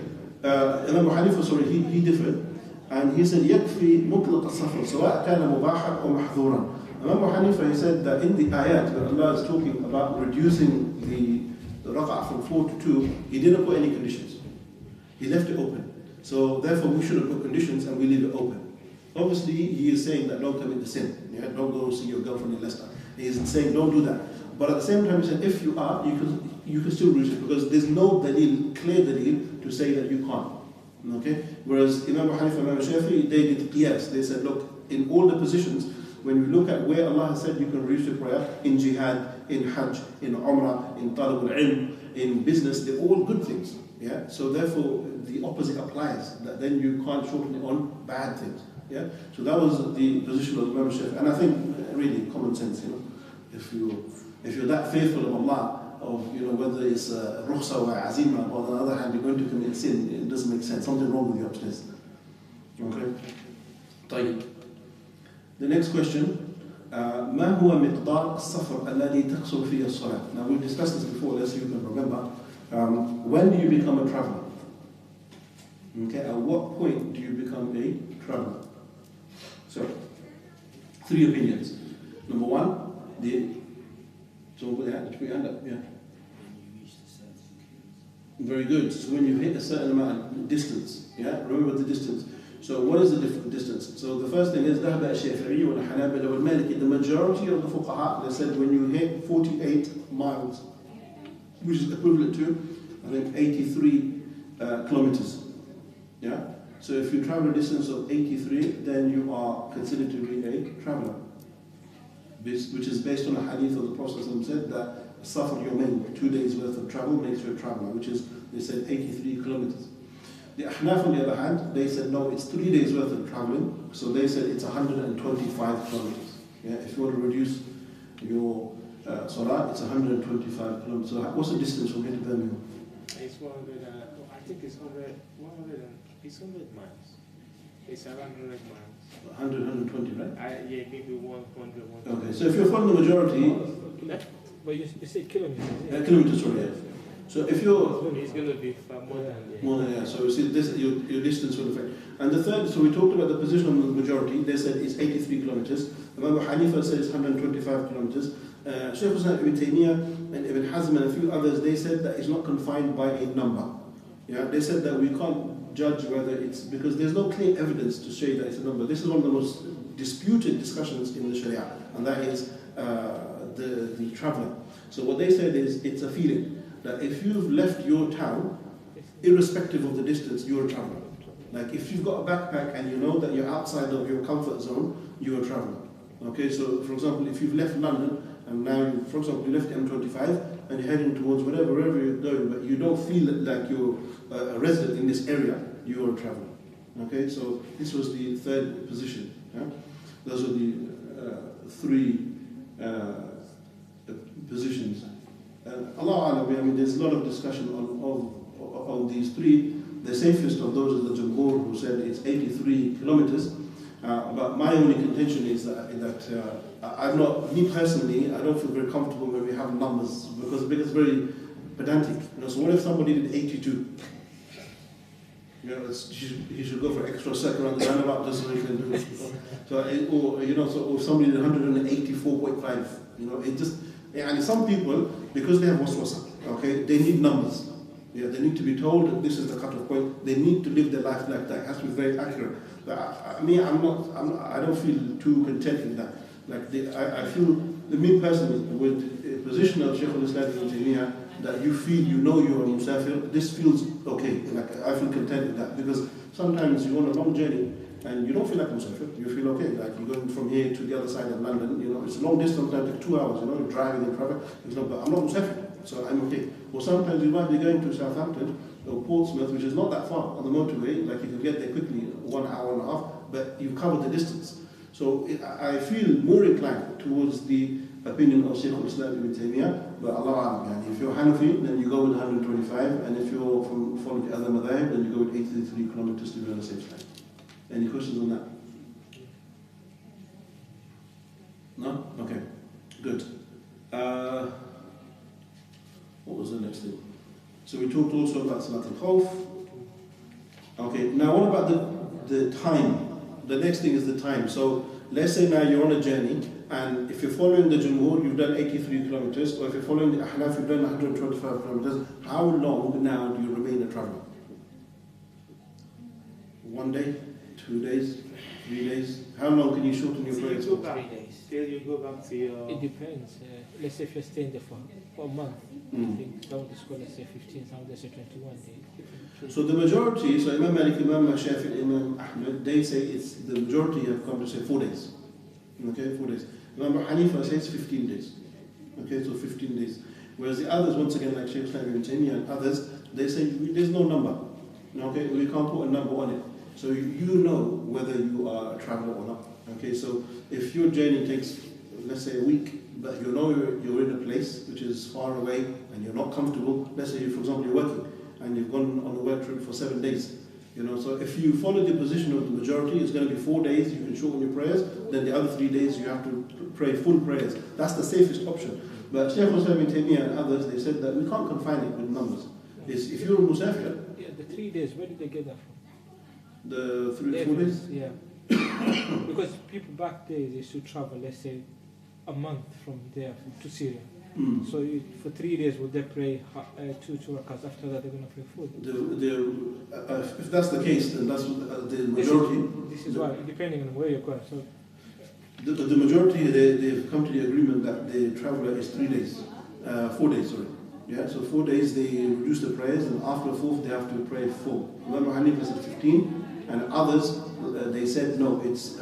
Imam Hanifa, sorry, he differed. And he said, يكفي مطلق السفر سواء كان مباحا أو محظورا. Imam Hanifa, he said that in the ayat where Allah is talking about reducing the rak'ah from 4 to 2, he didn't put any conditions. He left it open. So therefore we shouldn't put conditions and we leave it open. Obviously he is saying that don't commit the sin. Yeah? Don't go see your girlfriend in Leicester. He is saying don't do that. But at the same time he said if you are, you can still reduce it because there's no dalil, clear dalil to say that you can't. Okay? Whereas Imam Hanifa and Imam Shafi'i, they did qiyas. They said look, in all the positions, when we look at where Allah has said you can reduce your prayer, in jihad, in hajj, in umrah, in talab al-ilm, in business, they're all good things. Yeah? So therefore the opposite applies, that then you can't shorten it on bad things. Yeah? So that was the position of Imam Shafi'i. And I think really common sense, if you're that fearful of Allah, of whether it's rukhsa or azima, or on the other hand you're going to commit sin, it doesn't make sense. Something wrong with you upstairs. Okay? طيب. The next question, ما هو مقدار السفر الذي تقصر فيه الصلاة? Now we've discussed this before, let's see if you can remember. When do you become a traveler? Okay, at what point do you become a traveler? So, 3 opinions. Number 1, so put your hand up, yeah. Very good. So when you hit a certain amount of distance, yeah, remember the distance. So what is the different distance? So the first thing is ذهب الشافعي والحنابلة والمالكي. The majority of the fuqaha, they said when you hit 48 miles, which is equivalent to, I think, 83 kilometers. Yeah. So if you travel a distance of 83, then you are considered to be a traveler, which is based on a hadith of the Prophet said that safar yawmayn, 2 days worth of travel makes you a traveler, which is, they said, 83 kilometers. The Ahnaf, on the other hand, they said no, it's 3 days worth of traveling, so they said it's 125 kilometers. Yeah, if you want to reduce your salah, it's 125 kilometers. So what's the distance from here to Birmingham? It's 100. I think it's 100. 100 miles. It's around 100 miles. 100, 120, right? Yeah, maybe 100. Okay, so if you're from the majority, but you say kilometers. Kilometers, sorry. Yeah. So if you're it's going to be far more than more than, yeah. So you see, this your distance will affect. And the third, so we talked about the position of the majority. They said it's 83 kilometers. Imam Hanifa said it's 125 kilometers. Shaykh Islam Ibn Taymiyyah and Ibn Hazm and a few others, they said that it's not confined by a number. Yeah, they said that we can't judge whether it's, because there's no clear evidence to say that it's a number. This is one of the most disputed discussions in the Sharia, and that is the traveler. So what they said is it's a feeling that if you've left your town, irrespective of the distance, you're a traveler. Like if you've got a backpack and you know that you're outside of your comfort zone, you're a traveler. Okay, so for example, if you've left London and now, for example, you left M25 and you're heading towards wherever you're going, but you don't feel like you're a resident in this area, you're a traveler. Okay, so this was the third position. Yeah? Those are the 3 positions. Allah Alam, I mean, there's a lot of discussion on these 3. The safest of those is the Jumhur, who said it's 83 kilometers. But my only contention is that I'm not, me personally, I don't feel very comfortable when we have numbers because it's very pedantic. So what if somebody did 82? He should go for extra circle around the roundabout just so he can do it. So, or somebody did 184.5. It just, and some people, because they have waswasa, okay, they need numbers. Yeah, they need to be told that this is the cutoff point. They need to live their life like that. It has to be very accurate. But I don't feel too content with that. I feel, me personally, with the position of Shaykh al-Islam Ibn Taymiyyah, that you feel, you're a musafir, this feels okay. Like I feel content with that, because sometimes you're on a long journey and you don't feel like Musafir, you feel okay, like you're going from here to the other side of London, it's a long distance, like 2 hours, you're driving in traffic, but I'm not Musafir, so I'm okay. Or sometimes you might be going to Southampton or Portsmouth, which is not that far on the motorway, like you can get there quickly, 1 hour and a half, but you've covered the distance. So I feel more inclined towards the opinion of Shaykh al-Islam Ibn Taymiyyah, but Allah Alam, if you're Hanafi, then you go with 125, and if you're from following the other madhahib, then you go with 83 kilometers to be on the safe side. Any questions on that? No? Okay, good. What was the next thing? So we talked also about Salat al-Khawf. Okay, now what about the time? The next thing is the time. So let's say now you're on a journey, and if you're following the Jumhur, you've done 83 kilometers, or if you're following the Ahnaf, you've done 125 kilometers. How long now do you remain a traveler? 1 day, 2 days, 3 days? How long can you shorten your prayers? 3 days. Till you go back to your... It depends. Let's say if you're staying there for a month, I think some of the scholars say 15, some of them say 21 days. So the majority, so Imam Malik, Imam Shafi'i, Imam Ahmed, they say it's the majority have come to say 4 days. Okay, 4 days. Imam Hanifa says 15 days. Okay, so 15 days. Whereas the others, once again, like Shaykh Islam Ibn Taymiyyah and others, they say there's no number. Okay, we can't put a number on it. So you know whether you are a traveler or not. Okay, so if your journey takes, let's say, a week, but you know you're in a place which is far away and you're not comfortable, let's say, for example, you're working and you've gone on a work trip for 7 days. So if you follow the position of the majority, it's going to be 4 days, you can shorten your prayers, then the other 3 days you have to pray full prayers. That's the safest option. But Shaykh al-Islam Ibn Taymiyyah and others, they said that we can't confine it with numbers. If you're a Musafir... Yeah, the 3 days, where did they get that from? The 4 days? Yeah. Because people back there, they used to travel, let's say, a month from there to Syria. So for 3 days, would they pray 2 rakats? After that, they're going to pray 4. If that's the case, then that's the majority. This is why, depending on where you're going. So the majority, they've come to the agreement that the traveler is 3 days, 4 days, sorry. Yeah, so 4 days they reduce the prayers, and after the 4th they have to pray full. Imam Hanifa said 15, and others they said no, it's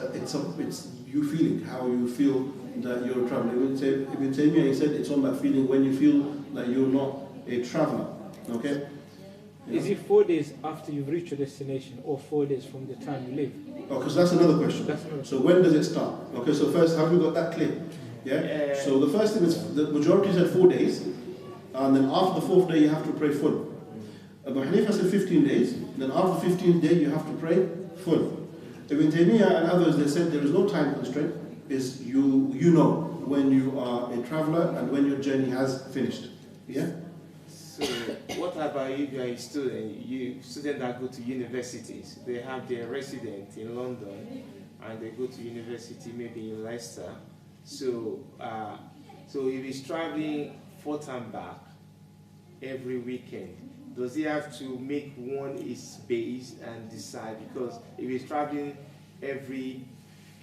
you feeling how you feel that you're a traveler. Ibn Taymiyyah, he said it's on that feeling when you feel that you're not a traveler. Okay. Yeah. Is it 4 days after you've reached your destination, or 4 days from the time you leave? Oh, because that's another question. So when does it start? Okay, so first, have you got that clear? Yeah. So the first thing is the majority said 4 days. And then after the 4th day, you have to pray full. Abu Hanifa said 15 days. Then after the 15th day, you have to pray full. Ibn Taymiyyah and others, they said there is no time constraint. Is you know when you are a traveler and when your journey has finished. Yeah? So what about you guys, students that go to universities? They have their residence in London and they go to university maybe in Leicester. So if he's traveling forth and back every weekend, does he have to make one his base and decide? Because if he's traveling every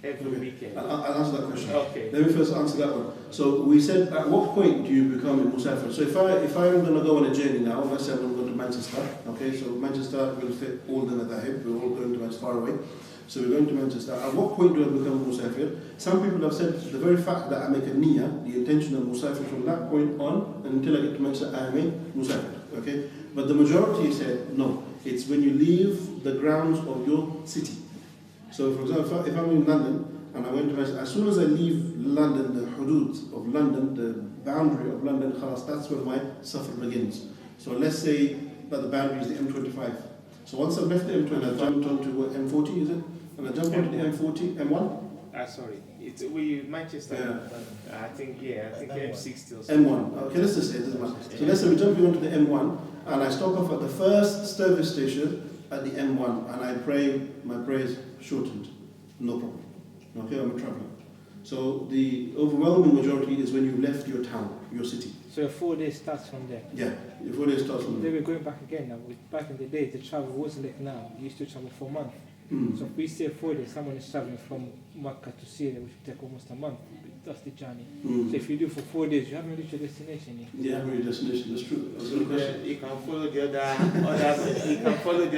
weekend. I'll answer that question. Okay. Let me first answer that one. So we said, at what point do you become a Musafir? So if I'm going to go on a journey now, let's say I'm going to go to Manchester. Okay, so Manchester will fit all the madhahib. We're all going to Manchester far away. So we're going to Manchester. At what point do I become a Musafir? Some people have said the very fact that I make a niyyah, the intention of Musafir, from that point on until I get to Manchester, I am a Musafir. Okay? But the majority said no. It's when you leave the grounds of your city. So for example, if I'm in London and I went to Manchester, as soon as I leave London, the hudud of London, the boundary of London, khalas, that's where my safar begins. So let's say that the boundary is the M25. So once I've left the M25, I jumped onto M40, is it? And I jump onto the M40, M1? Sorry, it's Manchester. Yeah. I think M60 or something. M1. Okay, let's just say it doesn't matter. So let's say we're jumping onto the M1 and I stop off at the first service station at the M1 and I pray my prayers shortened. No problem. Okay, I'm a traveler. So the overwhelming majority is when you left your town, your city. So 4 days starts from there. Yeah, your 4 days starts from They there. were going back again now. Back in the day, the travel wasn't like now. You used to travel for a month. So if we say 4 days, someone is traveling from Makkah to Syria, which will take almost a month. That's the journey. So if you do for 4 days, you haven't reached your destination yet. Yeah, haven't reached your destination. That's true. That's a good question. You can follow the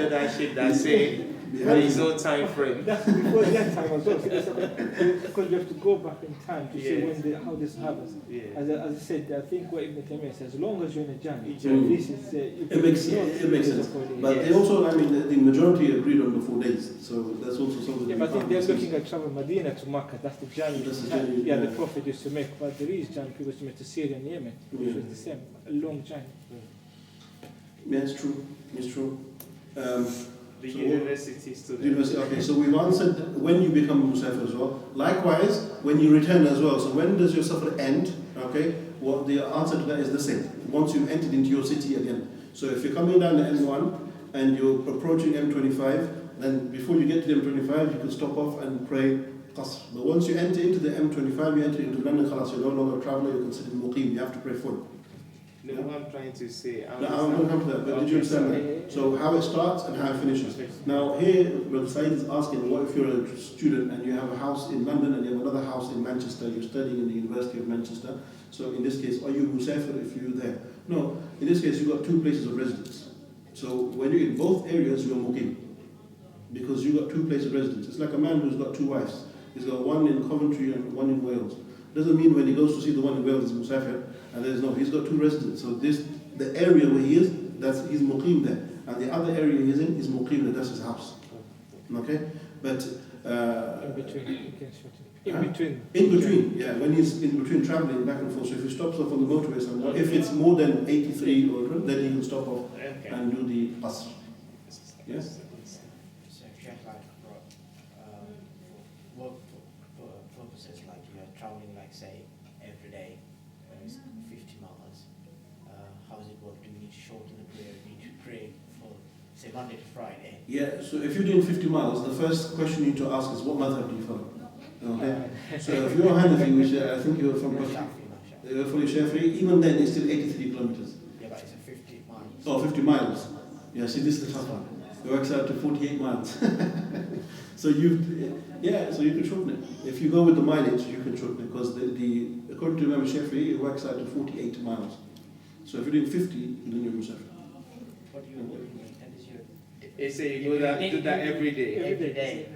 other shape that say there is no time frame. That's before that time as well. Because you have to go back in time to see how this happens. Yeah. As I said, I think what Ibn Taymiyyah says, as long as you're in a journey, this is It makes sense. But they also, I mean, the majority agreed on the 4 days. So that's also something. Yeah, but I think they're looking at travel Medina to Makkah. That's the journey. That's the journey, the Prophet used to make. But there is journey people used to make to Syria and Yemen, which was the same, a long journey. Yeah, it's true. It's true. The university student. University. Okay, so we've answered when you become a Musafir as well. Likewise, when you return as well. So when does your safar end? Okay, well, the answer to that is the same. Once you've entered into your city again. So if you're coming down the M1 and you're approaching M25, then before you get to the M25, you can stop off and pray Qasr. But once you enter into the M25, you enter into London, khalas, you're no longer a traveler, you're considered muqim. You have to pray full. No, what I'm trying to say. No, I'm going to come to that, but did you understand that? So how it starts and how it finishes. Now here, Brother Said is asking, what if you're a student and you have a house in London and you have another house in Manchester, you're studying in the University of Manchester, so in this case, are you Musafir if you're there? No, in this case, you've got 2 places of residence. So when you're in both areas, you're muqim, because you've got 2 places of residence. It's like a man who's got 2 wives. He's got one in Coventry and one in Wales. Doesn't mean when he goes to see the one in Wales is Musafir, and there's no, he's got 2 residents. So the area where he is, he's muqim there. And the other area he's in is muqim there, that's his house. Okay? But in between, in between, yeah, when he's in between traveling back and forth. So if he stops off on the motorway somewhere, if it's more than 83 or then he can stop off and do the qasr. Yes? So if you have like for work purposes, like you're traveling, like say every day, it's 50 miles. How does it work? Do you need to shorten the prayer? Do you need to pray for say Monday to Friday? Yeah. So if you're doing 50 miles, the first question you need to ask is what madhab do you follow? Okay. So if you're Hanafi, which I think you're from you're fully Shafi'i, even then it's still 83 kilometers. Yeah, but it's a 50 miles. Oh, 50 miles. Yeah. See, this is the tough one. It works out to 48 miles. So so you can shorten it. If you go with the mileage, you can shorten it because according to Imam Shafi'i, it works out to 48 miles. So if you're doing 50, then you're Musafir. What do you mean? That is your... They say you do that every day. Every day.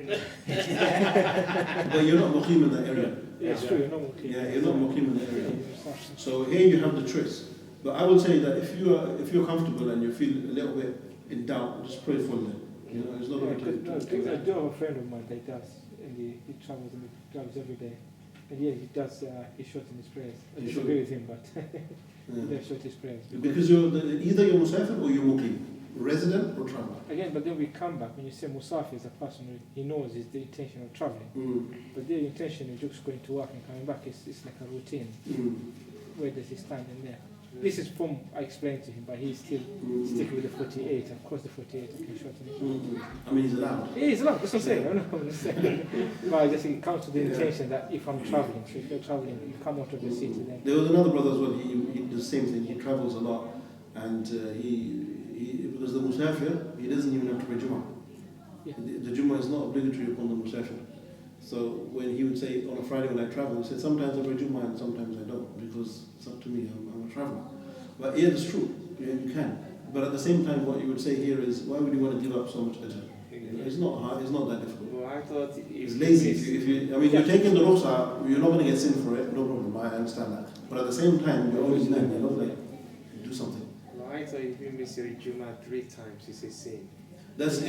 But you're not muqim in that area. Yeah, it's true, you're not muqim. Yeah, you're not muqim in that area. So here you have the choice. But I would say that if you're comfortable and you feel a little bit in doubt, just pray for them. You know, it's not going to. I do have a friend of mine that does, and he travels and he travels every day. And yeah, he does, he shortens his prayers. I disagree with him, but he does shorten his prayers. Because either you're Musafir or you're muqim, resident or traveler. Again, but then we come back, when you say Musafir is a person who he knows is the intention of traveling. But their intention is just going to work and coming back, it's like a routine. Where does he stand in there? This is from I explained to him, but he's still sticking with the 48. Of course, the 48 can shorten it. I mean, he's allowed. Yeah, he's allowed. That's what I'm saying. I don't know what I'm saying. But I just think it comes to the intention that if I'm traveling, so if you're traveling, you come out of the city then. There was another brother as well. He does the same thing. He travels a lot, and he because the Musafir, he doesn't even have to pray Jummah. Yeah. The Jummah is not obligatory upon the Musafir. So when he would say on a Friday when I travel, he said sometimes I pray Jummah and sometimes I don't because it's up to me. I'm a traveler. But yeah, it's true. Yeah, you can. But at the same time, what you would say here is, why would you want to give up so much ajr? It's not hard. It's not that difficult. Well, I thought it's lazy. If you, I mean, you're taking the rukhsa, you're not going to get sin for it. No problem. I understand that. But at the same time, you're always there. You know, like do something. Well, I thought if you miss your Jummah 3 times, it's a sin. That's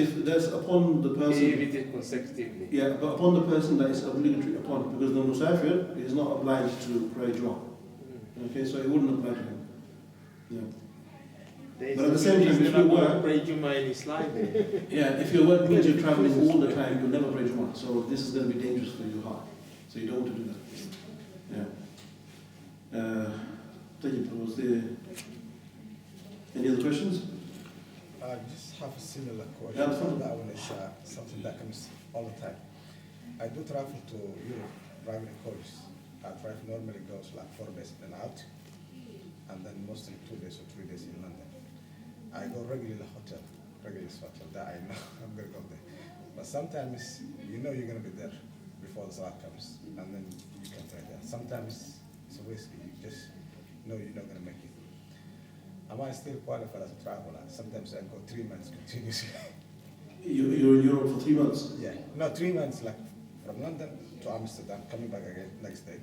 upon the person. If it is consecutively. Yeah, but upon the person that is obligatory upon, because the Musafir is not obliged to pray Jummah. Okay, so it wouldn't apply to him. Yeah. But at the same time, if you work, pray Jummah in his life. yeah, if your work means you're traveling all the time, you'll never pray Jummah. So this is going to be dangerous for your heart. So you don't want to do that. Yeah. Was there any other questions? I just have a similar question. Yeah, fine. That one is something that comes all the time. I do travel to Europe, driving a coach. I drive normally goes like 4 days in and out, and then mostly 2 days or 3 days in London. I go regularly to the hotel. regular structure. That I know I'm gonna go there. But sometimes you know you're gonna be there before the salat comes, and then you can pray there. Sometimes it's risky. You just know you're not gonna make it. Am I still qualified as a traveler? Sometimes I go 3 months continuously. You're in Europe for 3 months? Yeah. No, 3 months, like from London to Amsterdam, coming back again next day.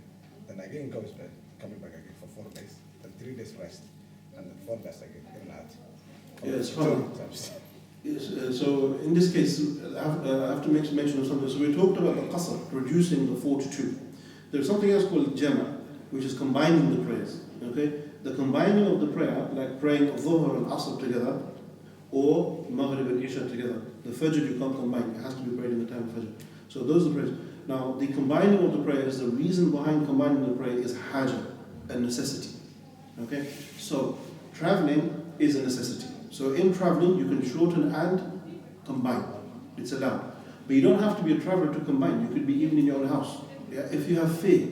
Then again goes back, coming back again for 4 days. Then 3 days rest. And then 4 days again, in and out. Yeah, it's fine. Yes, so in this case, I have to mention of something. So we talked about the qasr, reducing the 4 to 2. There's something else called jama, which is combining the prayers. Okay? The combining of the prayer, like praying dhuhr and asr together, or maghrib and isha together. The fajr you can't combine, it has to be prayed in the time of fajr. So those are the prayers. Now, the combining of the prayers, the reason behind combining the prayer is haja, a necessity. Okay? So, traveling is a necessity. So in traveling, you can shorten and combine. It's allowed. But you don't have to be a traveler to combine. You could be even in your own house. Yeah? If you have fear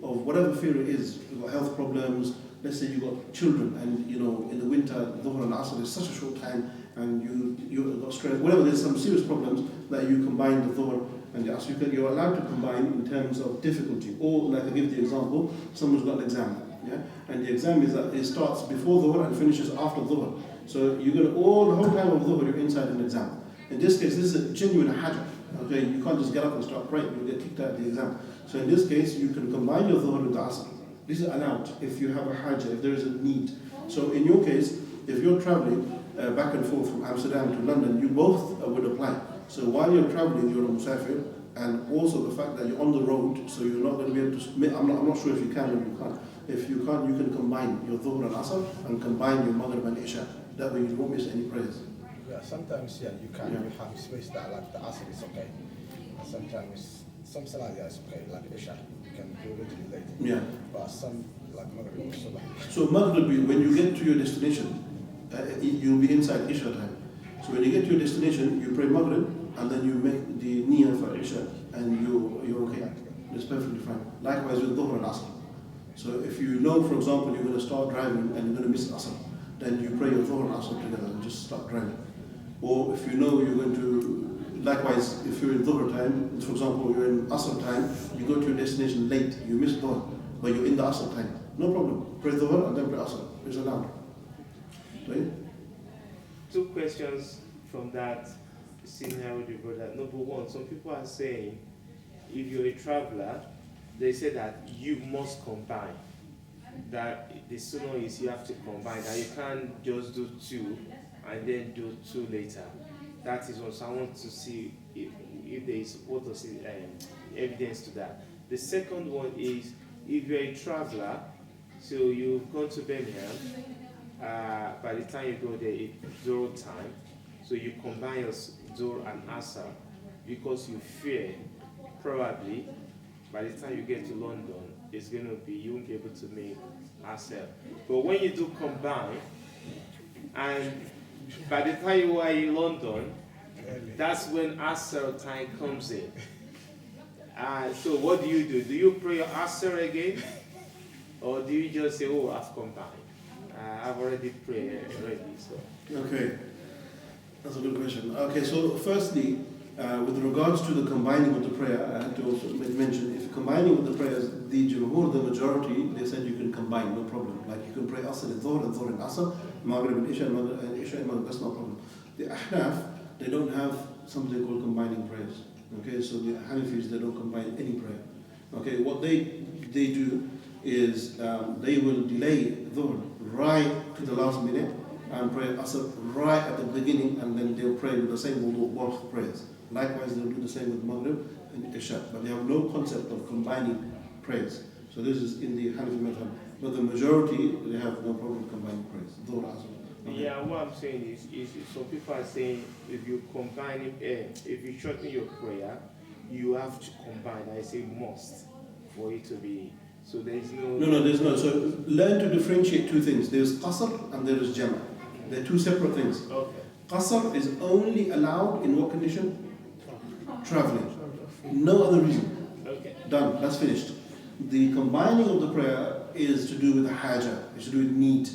of whatever fear it is, you've got health problems, let's say you've got children, and you know, in the winter, dhuhr and asr is such a short time, and you've got stress, whatever, there's some serious problems that you combine the dhuhr and the asr. You're allowed to combine in terms of difficulty. Or, like I give the example, someone's got an exam. Yeah? And the exam is that it starts before dhuhr and finishes after dhuhr. So you're going to, the whole time of dhuhr, you're inside an exam. In this case, this is a genuine hajj. Okay, you can't just get up and start praying, you'll get kicked out of the exam. So in this case, you can combine your dhuhr with the asr. This is allowed if you have a hajj, if there is a need. So in your case, if you're traveling back and forth from Amsterdam to London, you both would apply. So while you're traveling, you're a musafir, and also the fact that you're on the road, so you're not going to be able to, I'm not sure if you can or you can't. If you can't, you can combine your dhuhr and asr and combine your maghrib and isha. That way you won't miss any prayers. Yeah, sometimes you can. Yeah. You have space that like the asr is okay. And sometimes some salat is okay, like isha. You can do it a little later. Yeah. But some like maghrib or subah. So maghrib, when you get to your destination, you'll be inside isha time. So when you get to your destination, you pray maghrib and then you make the niyyah for isha and you're okay. It's perfectly fine. Likewise with dhuhr and asr. So if you know, for example, you're going to start driving and you're going to miss asr, then you pray your dhuhr and asr together and just start driving. Or if you know you're going to, likewise, if you're in dhuhr time, for example, you're in asr time, you go to your destination late, you miss dhuhr, but you're in the asr time. No problem. Pray dhuhr and then pray asr. It's allowed. Right? 2 questions from that scenario, brother. Number one, some people are saying, if you're a traveler, they say that you must combine. That the sunnah is you have to combine, that you can't just do 2 and then do 2 later. That is what I want to see if there is evidence to that. The second one is, if you're a traveler, so you've gone to Birmingham, by the time you go there, it's Dhuhr time, so you combine your Dhuhr and Asr because you fear probably by the time you get to London, it's going to be, you won't be able to make Asr. But when you do combine, and by the time you are in London, that's when Asr time comes in. So what do? Do you pray your Asr again? Or do you just say, oh, I've combined? I've already prayed already, so. Okay, that's a good question. Okay, so firstly, with regards to the combining of the prayer, I had to also mention, if combining with the prayers, the jumhur, the majority, they said you can combine, no problem. Like you can pray asr and dhuhr and asr, maghrib and isha and isha and maghrib, that's no problem. The ahnaf, they don't have something called combining prayers. Okay, so the Hanafis, they don't combine any prayer. Okay, what they do is they will delay dhuhr right to the last minute and pray asr right at the beginning, and then they'll pray with the same wudu, both prayers. Likewise, they'll do the same with maghrib and isha, but they have no concept of combining prayers. So this is in the Hanafi madhab. But the majority, they have no problem combining prayers. Dhuhr, asr. Okay. Yeah, what I'm saying is some people are saying if you combine it, if you shorten your prayer, you have to combine. I say must for it to be. So there is no. No, there's no. So learn to differentiate 2 things. There's qasr and there is jama'. They're 2 separate things. Okay. Qasr is only allowed in what condition? Traveling. No other reason. Okay. Done. That's finished. The combining of the prayer is to do with haja. It's to do with need.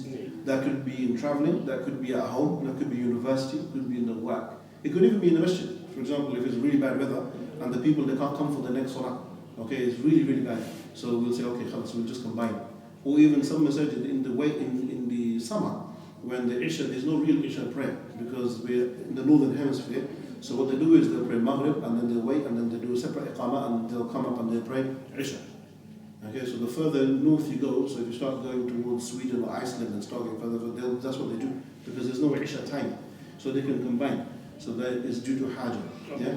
That could be in traveling, that could be at home, that could be university, could be in the work. It could even be in the masjid. For example, if it's really bad weather and the people they can't come for the next salah, okay, it's really really bad. So we'll say, okay, khalas, we'll just combine. Or even some masajid in the summer, when the Isha, there's no real Isha prayer because we're in the northern hemisphere. So what they do is they'll pray Maghrib and then they'll wait and then they do a separate iqamah and they'll come up and they'll pray Isha. Okay, so the further north you go, so if you start going towards Sweden or Iceland and start going further, that's what they do because there's no Isha time. So they can combine. So that is due to Hajj. Yeah?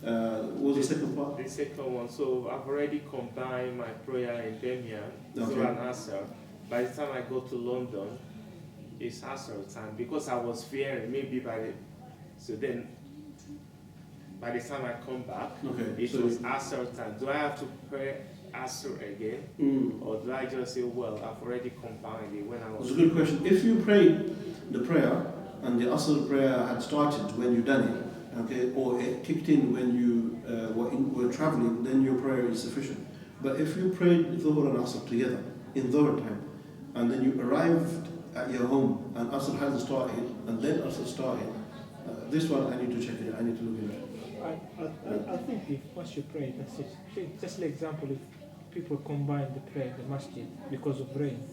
What was the second part? The second one, so I've already combined my prayer in Birmingham, Okay. Surah and Asr. By the time I go to London, it's Asr time because I was fearing maybe so then by the time I come back, Okay, it so was Asr time. Do I have to pray Asr again? Or do I just say, well, I've already combined it when I was... That's a good question. If you prayed the prayer and the Asr prayer had started when you done it, okay, or it kicked in when you were traveling, then your prayer is sufficient. But if you prayed Dhuhr and Asr together in Dhuhr time, and then you arrived at your home and Asr hasn't started, and then Asr started, this one I need to check it, I need to look into it. I think if once you pray, that's it. Just an example, if people combine the prayer in the masjid because of rain,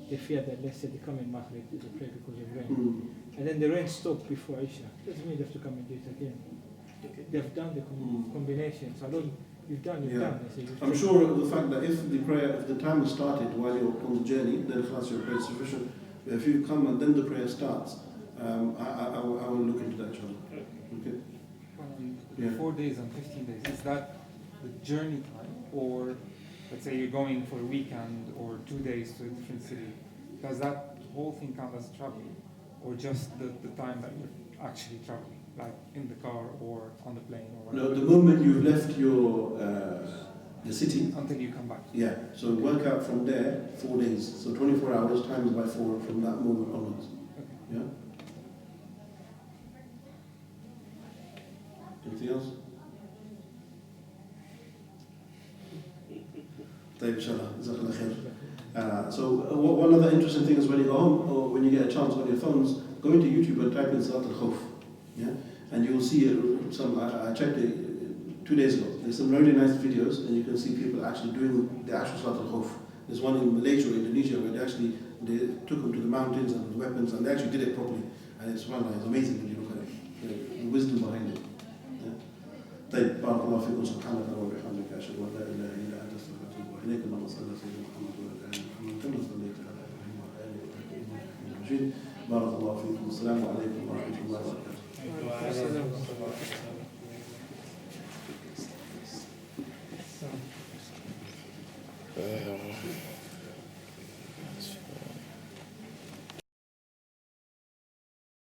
they fear that, let's say they come in Maghrib, they pray because of rain. And then the rain stopped before Isha. Doesn't mean they have to come and do it again. They've done the combination. So you've done. I'm sure of the fact that if the time is started while you're on the journey, then class your prayer is sufficient. But if you come and then the prayer starts, I will look into that, inshallah. Okay. The 4 days and 15 days, is that the journey time, or let's say you're going for a weekend or 2 days to a different city? Does that whole thing count as traveling, or just the time that you're actually traveling, like in the car or on the plane or whatever? No, the moment you've left your the city until you come back. Yeah. So work out from there 4 days. So 24 hours times by 4 from that moment onwards. Okay. Yeah. Anything else? طيب, inshallah. Jazakallah khair. So one other interesting thing is when you go home or when you get a chance on your phones, go into YouTube and type in Salat al-Khawf. Yeah? And you'll see some, I checked it 2 days ago. There's some really nice videos and you can see people actually doing the actual Salat al-Khawf. There's one in Malaysia or Indonesia where they took them to the mountains and with weapons and they actually did it properly. And it's amazing when you look at it. The wisdom behind it. طيب, بارك الله فيكم. سبحانك وبحمدك أشهد أن لا إله إلا أنت أستغفرك وأتوب إليك. اللهم صل على سيدنا محمد وعلى آل محمد كما صليت على إبراهيم وعلى آل إبراهيم إنك حميد مجيد. بارك الله فيكم. السلام عليكم ورحمة الله وبركاته.